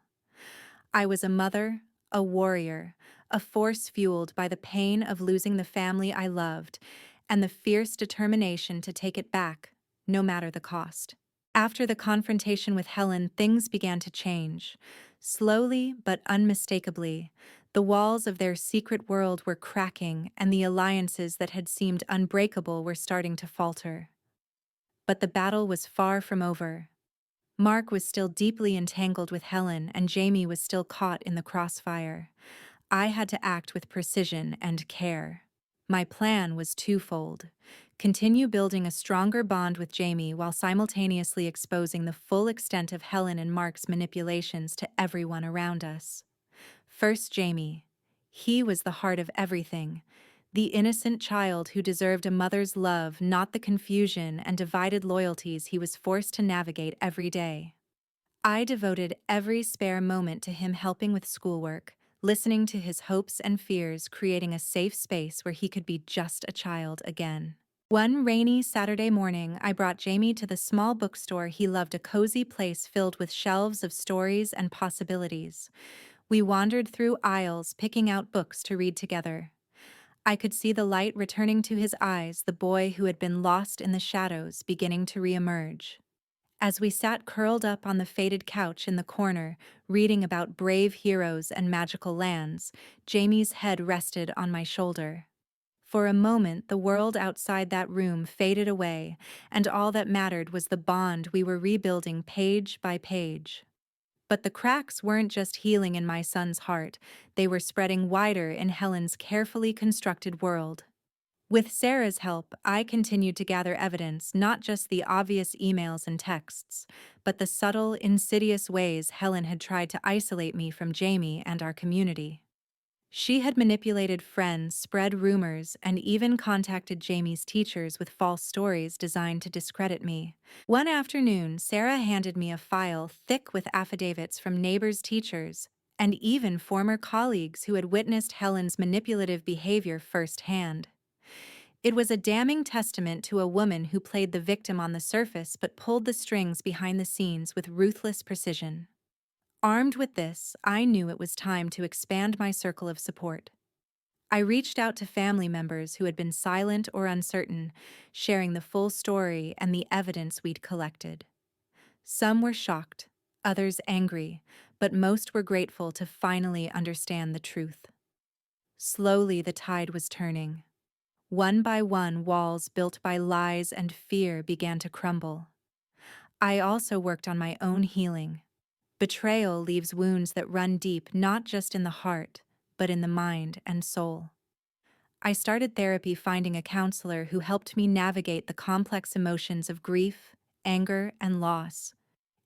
I was a mother, a warrior, a force fueled by the pain of losing the family I loved, and the fierce determination to take it back, no matter the cost. After the confrontation with Helen, things began to change. Slowly but unmistakably, the walls of their secret world were cracking, and the alliances that had seemed unbreakable were starting to falter. But the battle was far from over. Mark was still deeply entangled with Helen, and Jamie was still caught in the crossfire. I had to act with precision and care. My plan was twofold: continue building a stronger bond with Jamie while simultaneously exposing the full extent of Helen and Mark's manipulations to everyone around us. First, Jamie. He was the heart of everything. The innocent child who deserved a mother's love, not the confusion and divided loyalties he was forced to navigate every day. I devoted every spare moment to him, helping with schoolwork, listening to his hopes and fears, creating a safe space where he could be just a child again. One rainy Saturday morning, I brought Jamie to the small bookstore he loved, a cozy place filled with shelves of stories and possibilities. We wandered through aisles, picking out books to read together. I could see the light returning to his eyes, the boy who had been lost in the shadows beginning to reemerge. As we sat curled up on the faded couch in the corner, reading about brave heroes and magical lands, Jamie's head rested on my shoulder. For a moment, the world outside that room faded away, and all that mattered was the bond we were rebuilding page by page. But the cracks weren't just healing in my son's heart, they were spreading wider in Helen's carefully constructed world. With Sarah's help, I continued to gather evidence, not just the obvious emails and texts, but the subtle, insidious ways Helen had tried to isolate me from Jamie and our community. She had manipulated friends, spread rumors, and even contacted Jamie's teachers with false stories designed to discredit me. One afternoon, Sarah handed me a file thick with affidavits from neighbors' teachers and even former colleagues who had witnessed Helen's manipulative behavior firsthand. It was a damning testament to a woman who played the victim on the surface but pulled the strings behind the scenes with ruthless precision. Armed with this, I knew it was time to expand my circle of support. I reached out to family members who had been silent or uncertain, sharing the full story and the evidence we'd collected. Some were shocked, others angry, but most were grateful to finally understand the truth. Slowly, the tide was turning. One by one, walls built by lies and fear began to crumble. I also worked on my own healing. Betrayal leaves wounds that run deep not just in the heart, but in the mind and soul. I started therapy, finding a counselor who helped me navigate the complex emotions of grief, anger, and loss.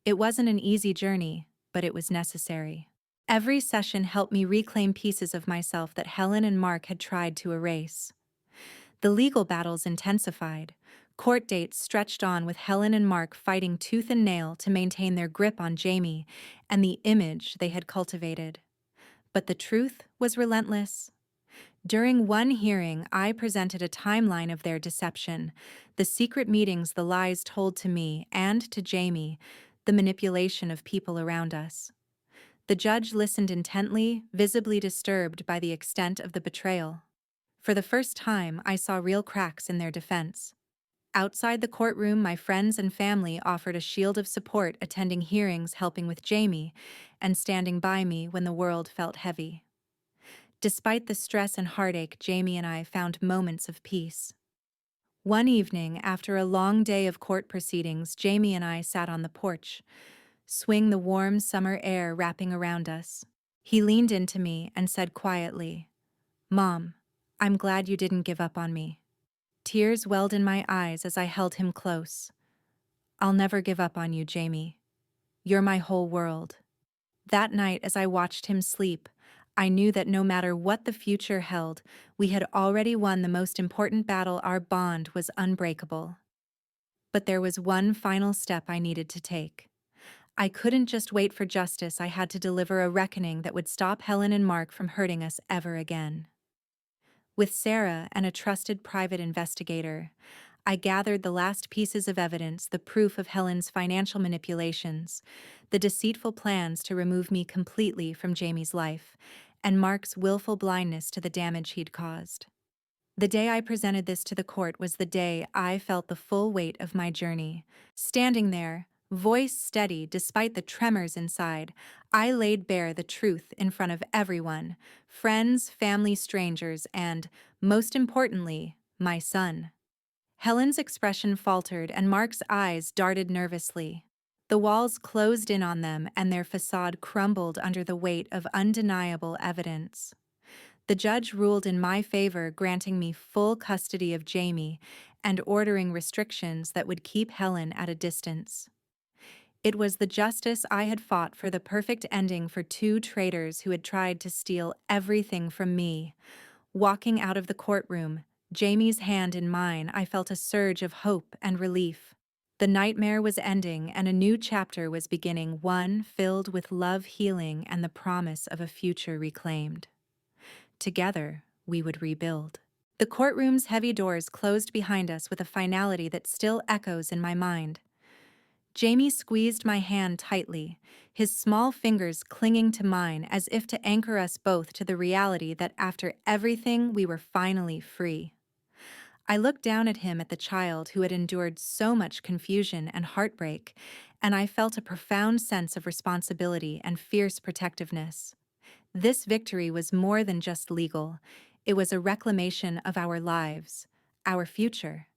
It wasn't an easy journey, but it was necessary. Every session helped me reclaim pieces of myself that Helen and Mark had tried to erase. The legal battles intensified. Court dates stretched on, with Helen and Mark fighting tooth and nail to maintain their grip on Jamie and the image they had cultivated. But the truth was relentless. During one hearing, I presented a timeline of their deception, the secret meetings the lies told to me and to Jamie, the manipulation of people around us. The judge listened intently, visibly disturbed by the extent of the betrayal. For the first time, I saw real cracks in their defense. Outside the courtroom, my friends and family offered a shield of support, attending hearings, helping with Jamie, and standing by me when the world felt heavy. Despite the stress and heartache, Jamie and I found moments of peace. One evening, after a long day of court proceedings, Jamie and I sat on the porch, swing the warm summer air wrapping around us. He leaned into me and said quietly, "Mom, I'm glad you didn't give up on me." Tears welled in my eyes as I held him close. "I'll never give up on you, Jamie. You're my whole world." That night, as I watched him sleep, I knew that no matter what the future held, we had already won the most important battle. Our bond was unbreakable. But there was one final step I needed to take. I couldn't just wait for justice. I had to deliver a reckoning that would stop Helen and Mark from hurting us ever again. With Sarah and a trusted private investigator, I gathered the last pieces of evidence, the proof of Helen's financial manipulations, the deceitful plans to remove me completely from Jamie's life, and Mark's willful blindness to the damage he'd caused. The day I presented this to the court was the day I felt the full weight of my journey. Standing there, voice steady despite the tremors inside, I laid bare the truth in front of everyone: friends, family, strangers, and, most importantly, my son. Helen's expression faltered and Mark's eyes darted nervously. The walls closed in on them and their facade crumbled under the weight of undeniable evidence. The judge ruled in my favor, granting me full custody of Jamie and ordering restrictions that would keep Helen at a distance. It was the justice I had fought for, the perfect ending for two traitors who had tried to steal everything from me. Walking out of the courtroom, Jamie's hand in mine, I felt a surge of hope and relief. The nightmare was ending and a new chapter was beginning, one filled with love, healing, and the promise of a future reclaimed. Together, we would rebuild. The courtroom's heavy doors closed behind us with a finality that still echoes in my mind. Jamie squeezed my hand tightly, his small fingers clinging to mine as if to anchor us both to the reality that after everything we were finally free. I looked down at him, at the child who had endured so much confusion and heartbreak, and I felt a profound sense of responsibility and fierce protectiveness. This victory was more than just legal, it was a reclamation of our lives, our future.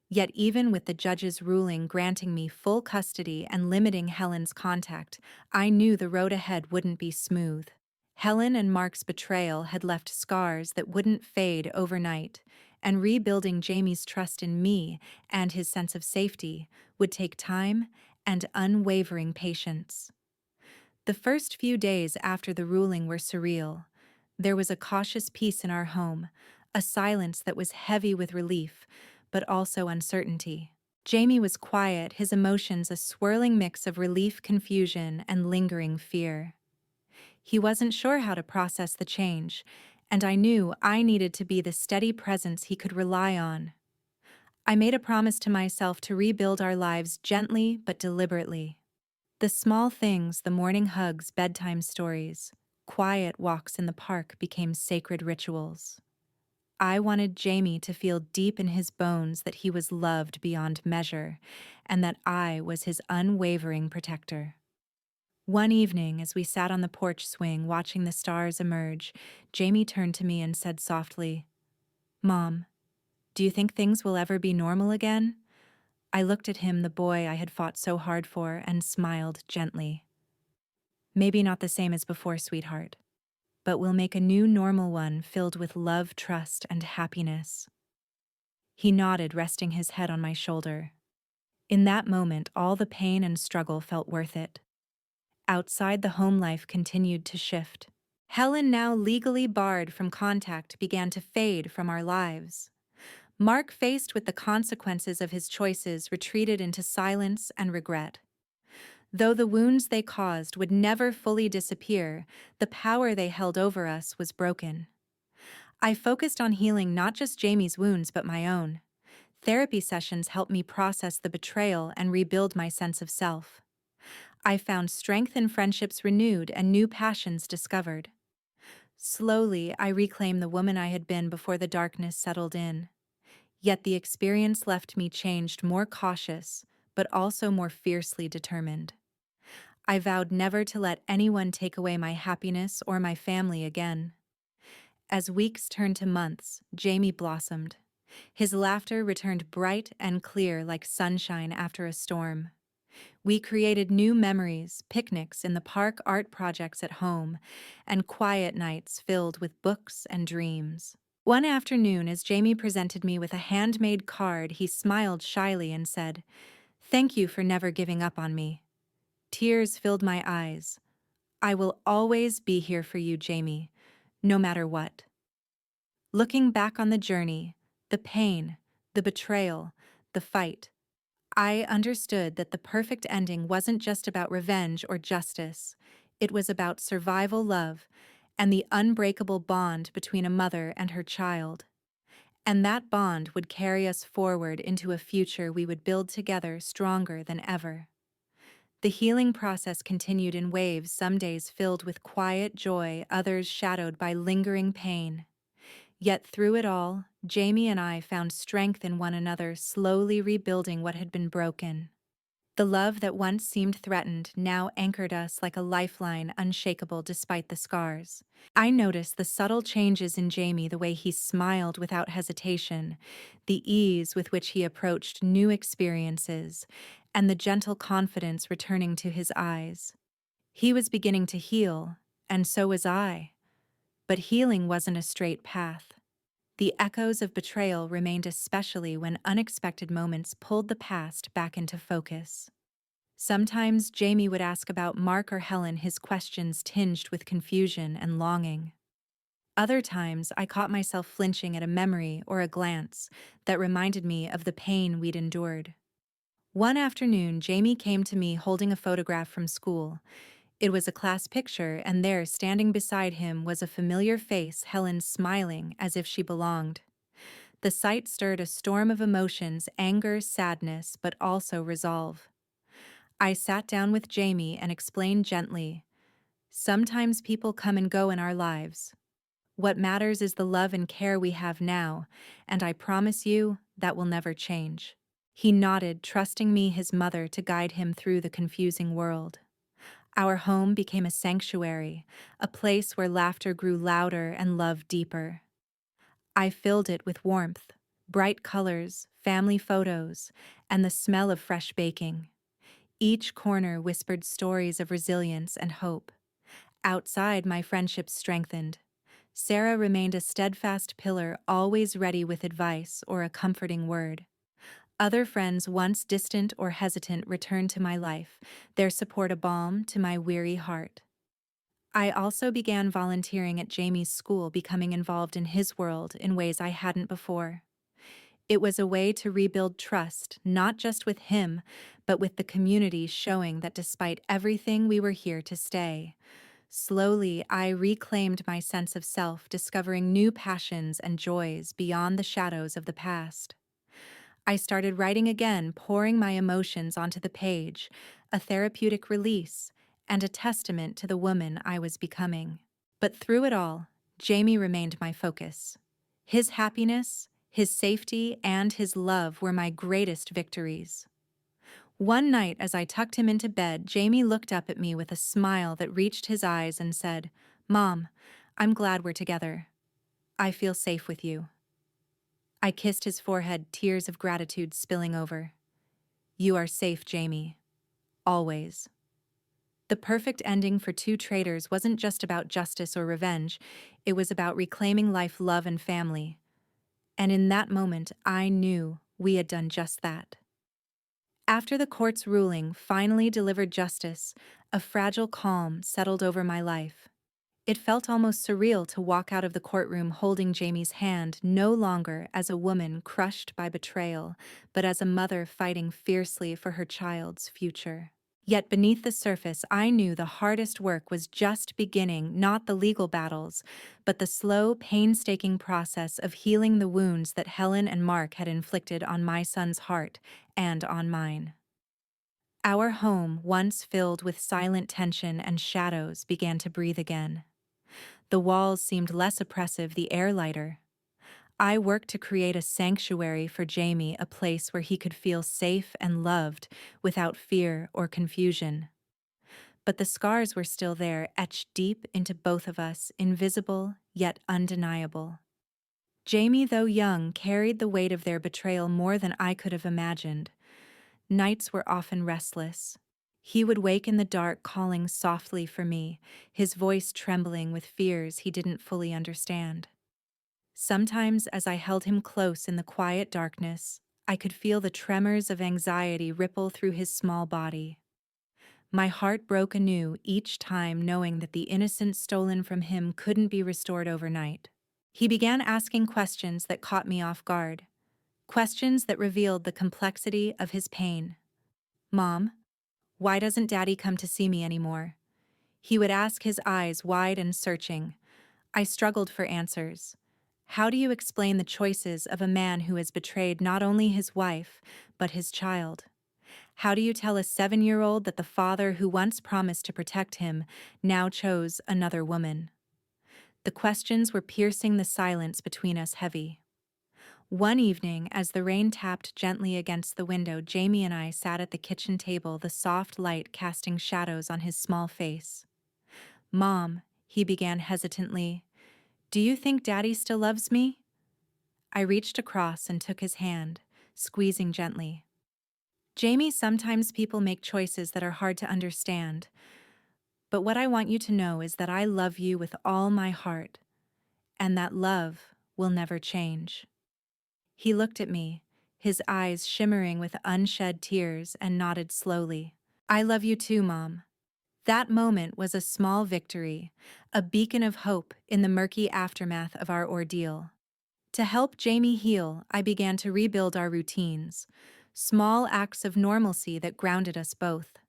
Yet even with the judge's ruling granting me full custody and limiting Helen's contact, I knew the road ahead wouldn't be smooth. Helen and Mark's betrayal had left scars that wouldn't fade overnight, and rebuilding Jamie's trust in me and his sense of safety would take time and unwavering patience. The first few days after the ruling were surreal. There was a cautious peace in our home, a silence that was heavy with relief, but also uncertainty. Jamie was quiet, his emotions a swirling mix of relief, confusion, and lingering fear. He wasn't sure how to process the change, and I knew I needed to be the steady presence he could rely on. I made a promise to myself to rebuild our lives gently but deliberately. The small things, the morning hugs, bedtime stories, quiet walks in the park became sacred rituals. I wanted Jamie to feel deep in his bones that he was loved beyond measure, and that I was his unwavering protector. One evening, as we sat on the porch swing watching the stars emerge, Jamie turned to me and said softly, "Mom, do you think things will ever be normal again?" I looked at him, the boy I had fought so hard for, and smiled gently. "Maybe not the same as before, sweetheart, but we'll make a new normal one filled with love, trust, and happiness." He nodded, resting his head on my shoulder. In that moment, all the pain and struggle felt worth it. Outside, the home life continued to shift. Helen, now legally barred from contact, began to fade from our lives. Mark, faced with the consequences of his choices, retreated into silence and regret. Though the wounds they caused would never fully disappear, the power they held over us was broken. I focused on healing not just Jamie's wounds but my own. Therapy sessions helped me process the betrayal and rebuild my sense of self. I found strength in friendships renewed and new passions discovered. Slowly, I reclaimed the woman I had been before the darkness settled in. Yet the experience left me changed, more cautious, but also more fiercely determined. I vowed never to let anyone take away my happiness or my family again. As weeks turned to months, Jamie blossomed. His laughter returned bright and clear like sunshine after a storm. We created new memories, picnics in the park, art projects at home, and quiet nights filled with books and dreams. One afternoon, as Jamie presented me with a handmade card, he smiled shyly and said, "Thank you for never giving up on me." Tears filled my eyes. "I will always be here for you, Jamie, no matter what." Looking back on the journey, the pain, the betrayal, the fight, I understood that the perfect ending wasn't just about revenge or justice. It was about survival, love, and the unbreakable bond between a mother and her child. And that bond would carry us forward into a future we would build together, stronger than ever. The healing process continued in waves, some days filled with quiet joy, others shadowed by lingering pain. Yet through it all, Jamie and I found strength in one another, slowly rebuilding what had been broken. The love that once seemed threatened now anchored us like a lifeline, unshakable despite the scars. I noticed the subtle changes in Jamie, the way he smiled without hesitation, the ease with which he approached new experiences, and the gentle confidence returning to his eyes. He was beginning to heal, and so was I. But healing wasn't a straight path. The echoes of betrayal remained, especially when unexpected moments pulled the past back into focus. Sometimes Jamie would ask about Mark or Helen, his questions tinged with confusion and longing. Other times, I caught myself flinching at a memory or a glance that reminded me of the pain we'd endured. One afternoon, Jamie came to me holding a photograph from school. It was a class picture, and there, standing beside him, was a familiar face, Helen, smiling as if she belonged. The sight stirred a storm of emotions, anger, sadness, but also resolve. I sat down with Jamie and explained gently, "Sometimes people come and go in our lives. What matters is the love and care we have now, and I promise you that will never change." He nodded, trusting me, his mother, to guide him through the confusing world. Our home became a sanctuary, a place where laughter grew louder and love deeper. I filled it with warmth, bright colors, family photos, and the smell of fresh baking. Each corner whispered stories of resilience and hope. Outside, my friendships strengthened. Sarah remained a steadfast pillar, always ready with advice or a comforting word. Other friends, once distant or hesitant, returned to my life, their support a balm to my weary heart. I also began volunteering at Jamie's school, becoming involved in his world in ways I hadn't before. It was a way to rebuild trust, not just with him, but with the community, showing that despite everything, we were here to stay. Slowly, I reclaimed my sense of self, discovering new passions and joys beyond the shadows of the past. I started writing again, pouring my emotions onto the page, a therapeutic release and a testament to the woman I was becoming. But through it all, Jamie remained my focus. His happiness, his safety, and his love were my greatest victories. One night, as I tucked him into bed, Jamie looked up at me with a smile that reached his eyes and said, "Mom, I'm glad we're together. I feel safe with you." I kissed his forehead, tears of gratitude spilling over. "You are safe, Jamie. Always." The perfect ending for Two Traitors wasn't just about justice or revenge, it was about reclaiming life, love, and family. And in that moment, I knew we had done just that. After the court's ruling finally delivered justice, a fragile calm settled over my life. It felt almost surreal to walk out of the courtroom holding Jamie's hand, no longer as a woman crushed by betrayal, but as a mother fighting fiercely for her child's future. Yet beneath the surface, I knew the hardest work was just beginning, not the legal battles, but the slow, painstaking process of healing the wounds that Helen and Mark had inflicted on my son's heart and on mine. Our home, once filled with silent tension and shadows, began to breathe again. The walls seemed less oppressive, the air lighter. I worked to create a sanctuary for Jamie, a place where he could feel safe and loved without fear or confusion. But the scars were still there, etched deep into both of us, invisible yet undeniable. Jamie, though young, carried the weight of their betrayal more than I could have imagined. Nights were often restless. He would wake in the dark, calling softly for me, his voice trembling with fears he didn't fully understand. Sometimes, as I held him close in the quiet darkness, I could feel the tremors of anxiety ripple through his small body. My heart broke anew each time, knowing that the innocence stolen from him couldn't be restored overnight. He began asking questions that caught me off guard, questions that revealed the complexity of his pain. "Mom, why doesn't Daddy come to see me anymore?" He would ask, his eyes wide and searching. I struggled for answers. How do you explain the choices of a man who has betrayed not only his wife, but his child? How do you tell a 7-year-old that the father who once promised to protect him now chose another woman? The questions were piercing the silence between us heavy. One evening, as the rain tapped gently against the window, Jamie and I sat at the kitchen table, the soft light casting shadows on his small face. "Mom," he began hesitantly, "do you think Daddy still loves me?" I reached across and took his hand, squeezing gently. "Jamie, sometimes people make choices that are hard to understand, but what I want you to know is that I love you with all my heart, and that love will never change." He looked at me, his eyes shimmering with unshed tears, and nodded slowly. "I love you too, Mom." That moment was a small victory, a beacon of hope in the murky aftermath of our ordeal. To help Jamie heal, I began to rebuild our routines, small acts of normalcy that grounded us both.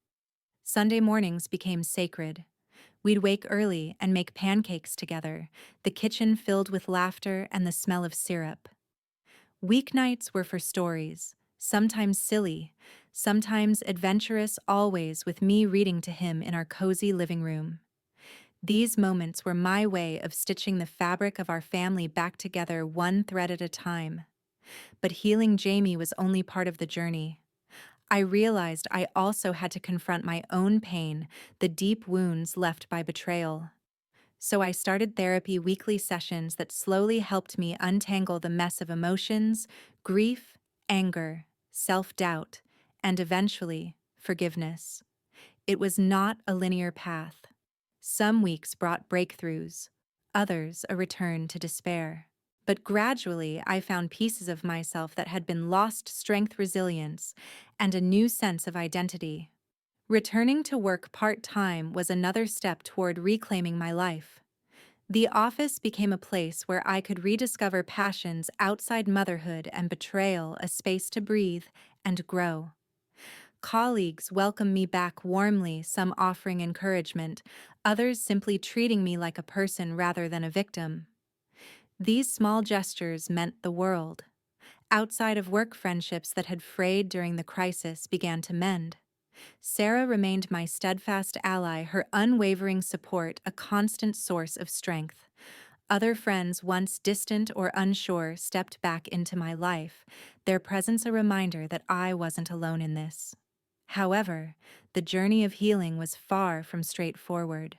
Sunday mornings became sacred. We'd wake early and make pancakes together, the kitchen filled with laughter and the smell of syrup. Weeknights were for stories, sometimes silly, sometimes adventurous, always with me reading to him in our cozy living room. These moments were my way of stitching the fabric of our family back together one thread at a time. But healing Jamie was only part of the journey. I realized I also had to confront my own pain, the deep wounds left by betrayal. So I started therapy weekly sessions that slowly helped me untangle the mess of emotions, grief, anger, self-doubt, and eventually, forgiveness. It was not a linear path. Some weeks brought breakthroughs, others a return to despair. But gradually, I found pieces of myself that had been lost: strength, resilience, and a new sense of identity. Returning to work part-time was another step toward reclaiming my life. The office became a place where I could rediscover passions outside motherhood and betrayal, a space to breathe and grow. Colleagues welcomed me back warmly, some offering encouragement, others simply treating me like a person rather than a victim. These small gestures meant the world. Outside of work, friendships that had frayed during the crisis began to mend. Sarah remained my steadfast ally, her unwavering support a constant source of strength. Other friends, once distant or unsure, stepped back into my life, their presence a reminder that I wasn't alone in this. However, the journey of healing was far from straightforward.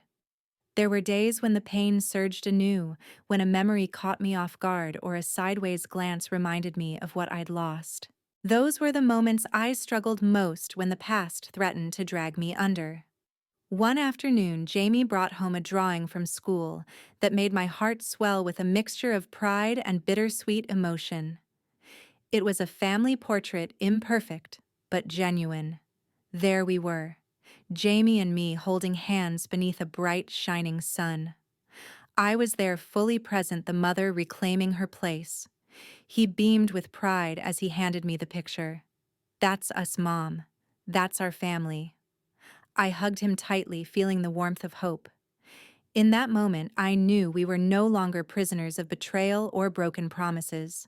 There were days when the pain surged anew, when a memory caught me off guard or a sideways glance reminded me of what I'd lost. Those were the moments I struggled most, when the past threatened to drag me under. One afternoon, Jamie brought home a drawing from school that made my heart swell with a mixture of pride and bittersweet emotion. It was a family portrait, imperfect, but genuine. There we were, Jamie and me holding hands beneath a bright, shining sun. I was there, fully present, the mother reclaiming her place. He beamed with pride as he handed me the picture. "That's us, Mom. That's our family." I hugged him tightly, feeling the warmth of hope. In that moment, I knew we were no longer prisoners of betrayal or broken promises.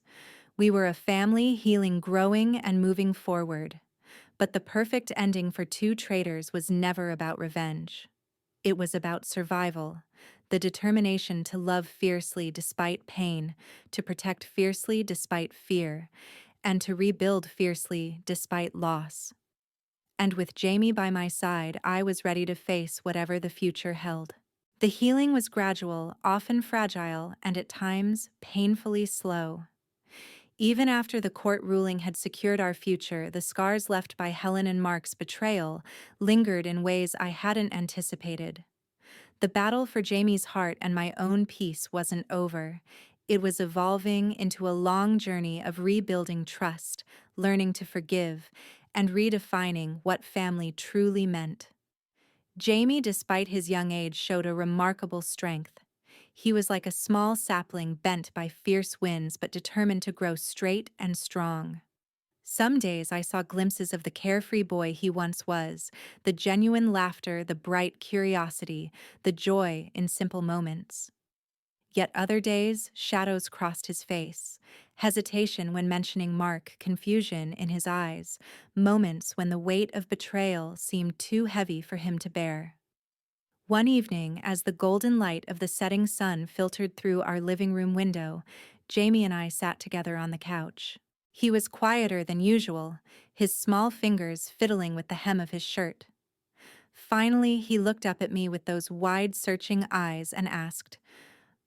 We were a family, healing, growing, and moving forward. But the perfect ending for two traitors was never about revenge. It was about survival, the determination to love fiercely despite pain, to protect fiercely despite fear, and to rebuild fiercely despite loss. And with Jamie by my side, I was ready to face whatever the future held. The healing was gradual, often fragile, and at times painfully slow. Even after the court ruling had secured our future, the scars left by Helen and Mark's betrayal lingered in ways I hadn't anticipated. The battle for Jamie's heart and my own peace wasn't over. It was evolving into a long journey of rebuilding trust, learning to forgive, and redefining what family truly meant. Jamie, despite his young age, showed a remarkable strength. He was like a small sapling bent by fierce winds but determined to grow straight and strong. Some days I saw glimpses of the carefree boy he once was, the genuine laughter, the bright curiosity, the joy in simple moments. Yet other days, shadows crossed his face, hesitation when mentioning Mark, confusion in his eyes, moments when the weight of betrayal seemed too heavy for him to bear. One evening, as the golden light of the setting sun filtered through our living room window, Jamie and I sat together on the couch. He was quieter than usual, his small fingers fiddling with the hem of his shirt. Finally, he looked up at me with those wide, searching eyes and asked,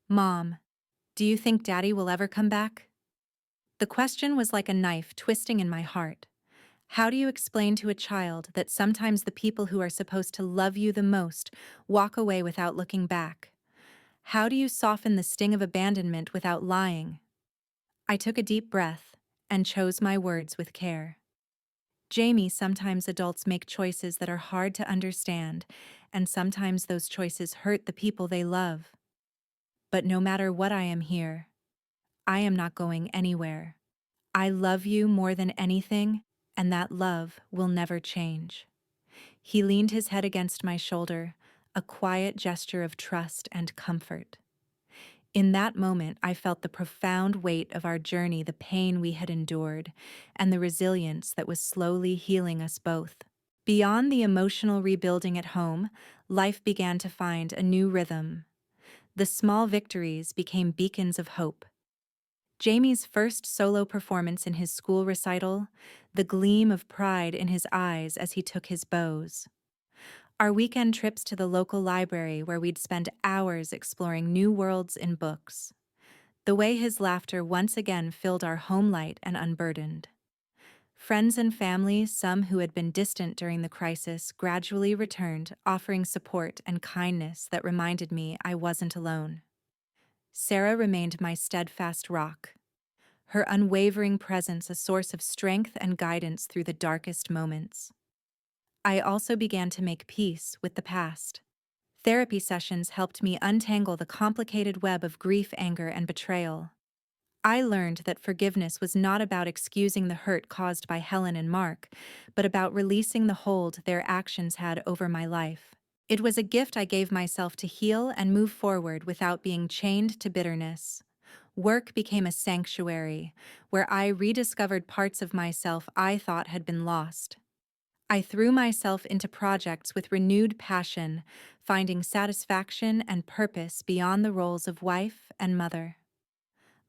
"Mom, do you think Daddy will ever come back?" The question was like a knife twisting in my heart. How do you explain to a child that sometimes the people who are supposed to love you the most walk away without looking back? How do you soften the sting of abandonment without lying? I took a deep breath and chose my words with care. "Jamie, sometimes adults make choices that are hard to understand, and sometimes those choices hurt the people they love. But no matter what, I am here. I am not going anywhere. I love you more than anything, and that love will never change." He leaned his head against my shoulder, a quiet gesture of trust and comfort. In that moment, I felt the profound weight of our journey, the pain we had endured, and the resilience that was slowly healing us both. Beyond the emotional rebuilding at home, life began to find a new rhythm. The small victories became beacons of hope. Jamie's first solo performance in his school recital, the gleam of pride in his eyes as he took his bows. Our weekend trips to the local library where we'd spend hours exploring new worlds in books. The way his laughter once again filled our home light and unburdened. Friends and family, some who had been distant during the crisis, gradually returned, offering support and kindness that reminded me I wasn't alone. Sarah remained my steadfast rock, her unwavering presence a source of strength and guidance through the darkest moments. I also began to make peace with the past. Therapy sessions helped me untangle the complicated web of grief, anger, and betrayal. I learned that forgiveness was not about excusing the hurt caused by Helen and Mark, but about releasing the hold their actions had over my life. It was a gift I gave myself to heal and move forward without being chained to bitterness. Work became a sanctuary, where I rediscovered parts of myself I thought had been lost. I threw myself into projects with renewed passion, finding satisfaction and purpose beyond the roles of wife and mother.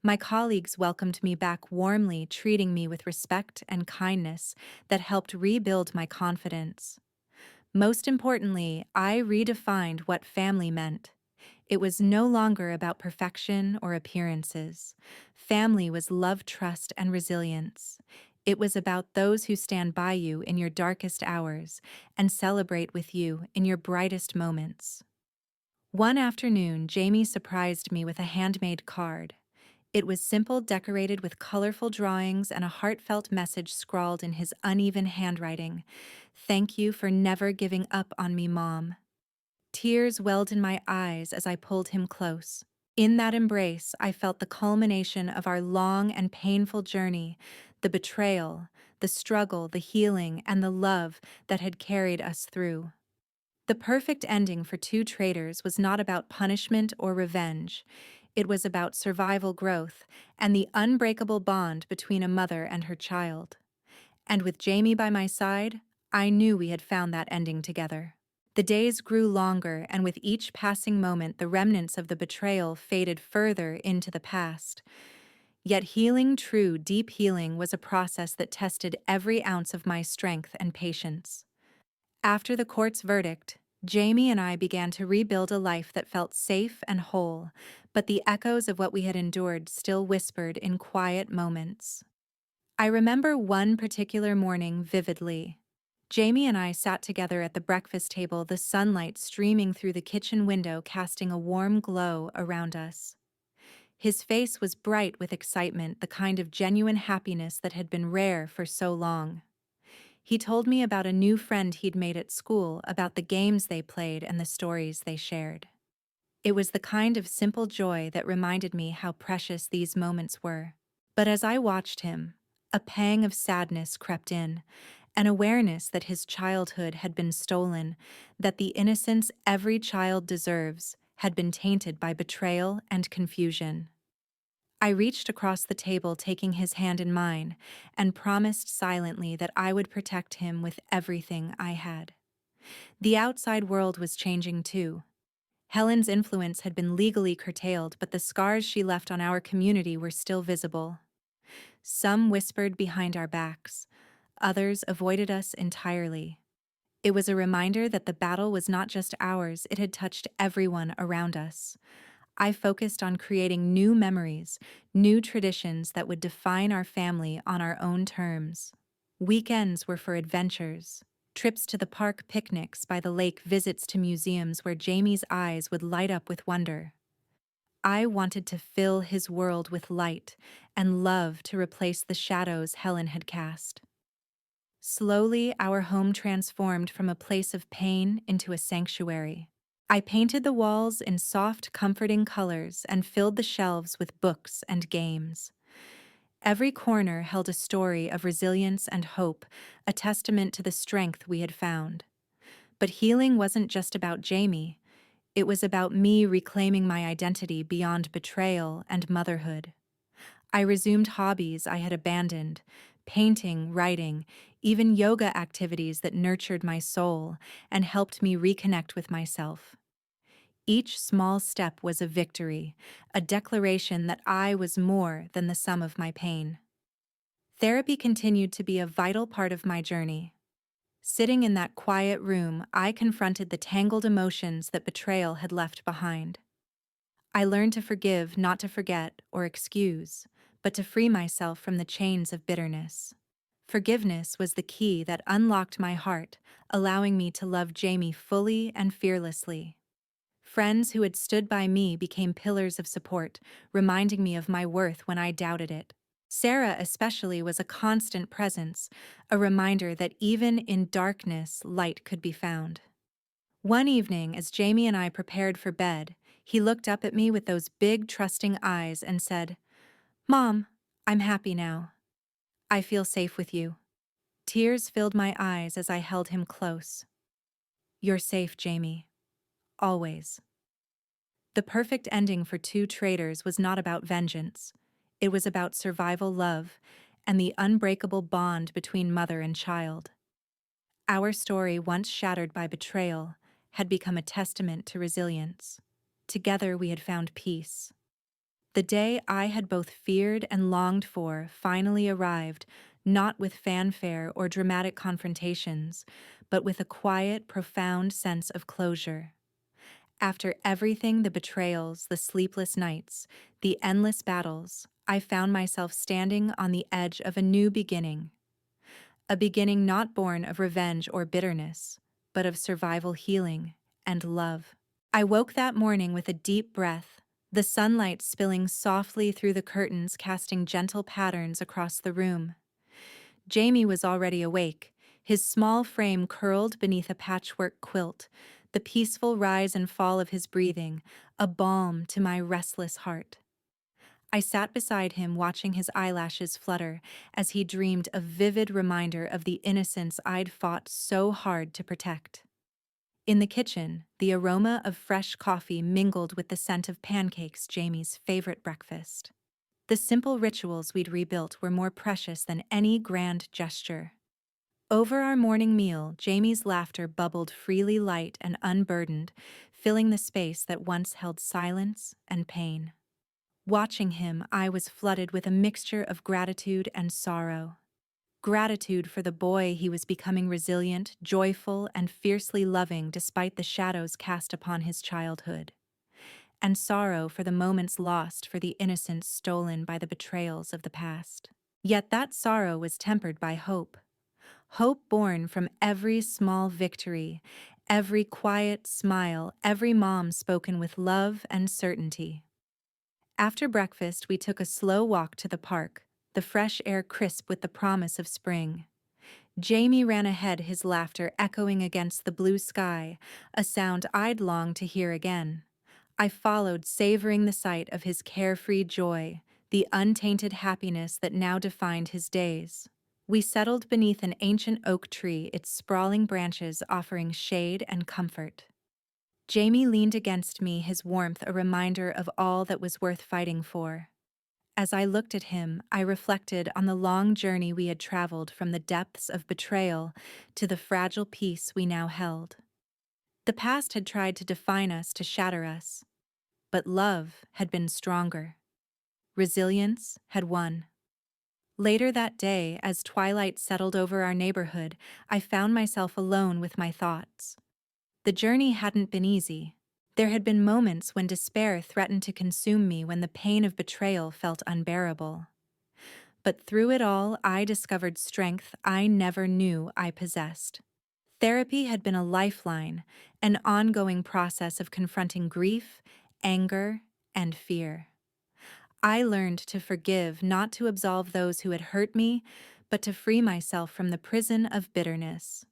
My colleagues welcomed me back warmly, treating me with respect and kindness that helped rebuild my confidence. Most importantly, I redefined what family meant. It was no longer about perfection or appearances. Family was love, trust, and resilience. It was about those who stand by you in your darkest hours and celebrate with you in your brightest moments. One afternoon, Jamie surprised me with a handmade card. It was simple, decorated with colorful drawings and a heartfelt message scrawled in his uneven handwriting. "Thank you for never giving up on me, Mom." Tears welled in my eyes as I pulled him close. In that embrace, I felt the culmination of our long and painful journey, the betrayal, the struggle, the healing, and the love that had carried us through. The perfect ending for two traitors was not about punishment or revenge. It was about survival, growth, and the unbreakable bond between a mother and her child. And with Jamie by my side, I knew we had found that ending together. The days grew longer, and with each passing moment, the remnants of the betrayal faded further into the past. Yet healing, true, deep healing, was a process that tested every ounce of my strength and patience. After the court's verdict, Jamie and I began to rebuild a life that felt safe and whole, but the echoes of what we had endured still whispered in quiet moments. I remember one particular morning vividly. Jamie and I sat together at the breakfast table, the sunlight streaming through the kitchen window, casting a warm glow around us. His face was bright with excitement, the kind of genuine happiness that had been rare for so long. He told me about a new friend he'd made at school, about the games they played and the stories they shared. It was the kind of simple joy that reminded me how precious these moments were. But as I watched him, a pang of sadness crept in, an awareness that his childhood had been stolen, that the innocence every child deserves had been tainted by betrayal and confusion. I reached across the table, taking his hand in mine, and promised silently that I would protect him with everything I had. The outside world was changing too. Helen's influence had been legally curtailed, but the scars she left on our community were still visible. Some whispered behind our backs, others avoided us entirely. It was a reminder that the battle was not just ours, it had touched everyone around us. I focused on creating new memories, new traditions that would define our family on our own terms. Weekends were for adventures, trips to the park, picnics by the lake, visits to museums where Jamie's eyes would light up with wonder. I wanted to fill his world with light and love to replace the shadows Helen had cast. Slowly, our home transformed from a place of pain into a sanctuary. I painted the walls in soft, comforting colors and filled the shelves with books and games. Every corner held a story of resilience and hope, a testament to the strength we had found. But healing wasn't just about Jamie. It was about me reclaiming my identity beyond betrayal and motherhood. I resumed hobbies I had abandoned, painting, writing, even yoga activities that nurtured my soul and helped me reconnect with myself. Each small step was a victory, a declaration that I was more than the sum of my pain. Therapy continued to be a vital part of my journey. Sitting in that quiet room, I confronted the tangled emotions that betrayal had left behind. I learned to forgive, not to forget or excuse, but to free myself from the chains of bitterness. Forgiveness was the key that unlocked my heart, allowing me to love Jamie fully and fearlessly. Friends who had stood by me became pillars of support, reminding me of my worth when I doubted it. Sarah, especially, was a constant presence, a reminder that even in darkness, light could be found. One evening, as Jamie and I prepared for bed, he looked up at me with those big, trusting eyes and said, "Mom, I'm happy now. I feel safe with you." Tears filled my eyes as I held him close. "You're safe, Jamie. Always." The perfect ending for Two Traitors was not about vengeance. It was about survival love and the unbreakable bond between mother and child. Our story, once shattered by betrayal, had become a testament to resilience. Together we had found peace. The day I had both feared and longed for finally arrived, not with fanfare or dramatic confrontations, but with a quiet, profound sense of closure. After everything, the betrayals, the sleepless nights, the endless battles, I found myself standing on the edge of a new beginning. A beginning not born of revenge or bitterness, but of survival healing and love. I woke that morning with a deep breath, the sunlight spilling softly through the curtains, casting gentle patterns across the room. Jamie was already awake, his small frame curled beneath a patchwork quilt, the peaceful rise and fall of his breathing, a balm to my restless heart. I sat beside him watching his eyelashes flutter as he dreamed a vivid reminder of the innocence I'd fought so hard to protect. In the kitchen, the aroma of fresh coffee mingled with the scent of pancakes, Jamie's favorite breakfast. The simple rituals we'd rebuilt were more precious than any grand gesture. Over our morning meal, Jamie's laughter bubbled freely, light and unburdened, filling the space that once held silence and pain. Watching him, I was flooded with a mixture of gratitude and sorrow. Gratitude for the boy he was becoming, resilient, joyful, and fiercely loving despite the shadows cast upon his childhood. And sorrow for the moments lost, for the innocence stolen by the betrayals of the past. Yet that sorrow was tempered by hope. Hope born from every small victory, every quiet smile, every mom spoken with love and certainty. After breakfast, we took a slow walk to the park, the fresh air crisp with the promise of spring. Jamie ran ahead, his laughter echoing against the blue sky, a sound I'd longed to hear again. I followed, savoring the sight of his carefree joy, the untainted happiness that now defined his days. We settled beneath an ancient oak tree, its sprawling branches offering shade and comfort. Jamie leaned against me, his warmth a reminder of all that was worth fighting for. As I looked at him, I reflected on the long journey we had traveled from the depths of betrayal to the fragile peace we now held. The past had tried to define us, to shatter us, but love had been stronger. Resilience had won. Later that day, as twilight settled over our neighborhood, I found myself alone with my thoughts. The journey hadn't been easy. There had been moments when despair threatened to consume me, when the pain of betrayal felt unbearable. But through it all, I discovered strength I never knew I possessed. Therapy had been a lifeline, an ongoing process of confronting grief, anger, and fear. I learned to forgive, not to absolve those who had hurt me, but to free myself from the prison of bitterness.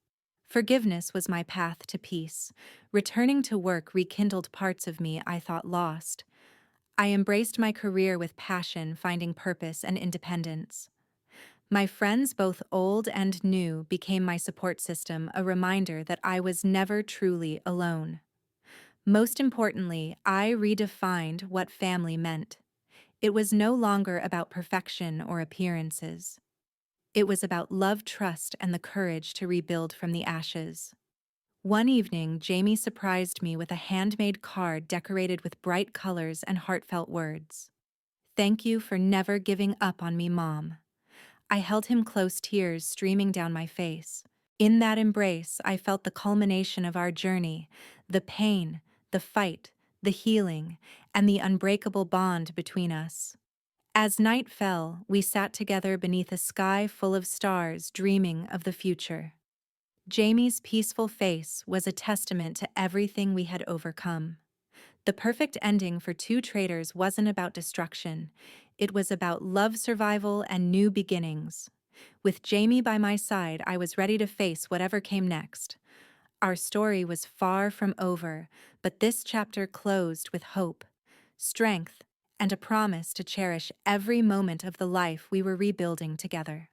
Forgiveness was my path to peace. Returning to work rekindled parts of me I thought lost. I embraced my career with passion, finding purpose and independence. My friends, both old and new, became my support system, a reminder that I was never truly alone. Most importantly, I redefined what family meant. It was no longer about perfection or appearances. It was about love, trust, and the courage to rebuild from the ashes. One evening, Jamie surprised me with a handmade card decorated with bright colors and heartfelt words. "Thank you for never giving up on me, Mom." I held him close, tears streaming down my face. In that embrace, I felt the culmination of our journey, the pain, the fight, the healing, and the unbreakable bond between us. As night fell, we sat together beneath a sky full of stars, dreaming of the future. Jamie's peaceful face was a testament to everything we had overcome. The perfect ending for two traitors wasn't about destruction. It was about love, survival, and new beginnings. With Jamie by my side, I was ready to face whatever came next. Our story was far from over, but this chapter closed with hope, strength, and a promise to cherish every moment of the life we were rebuilding together.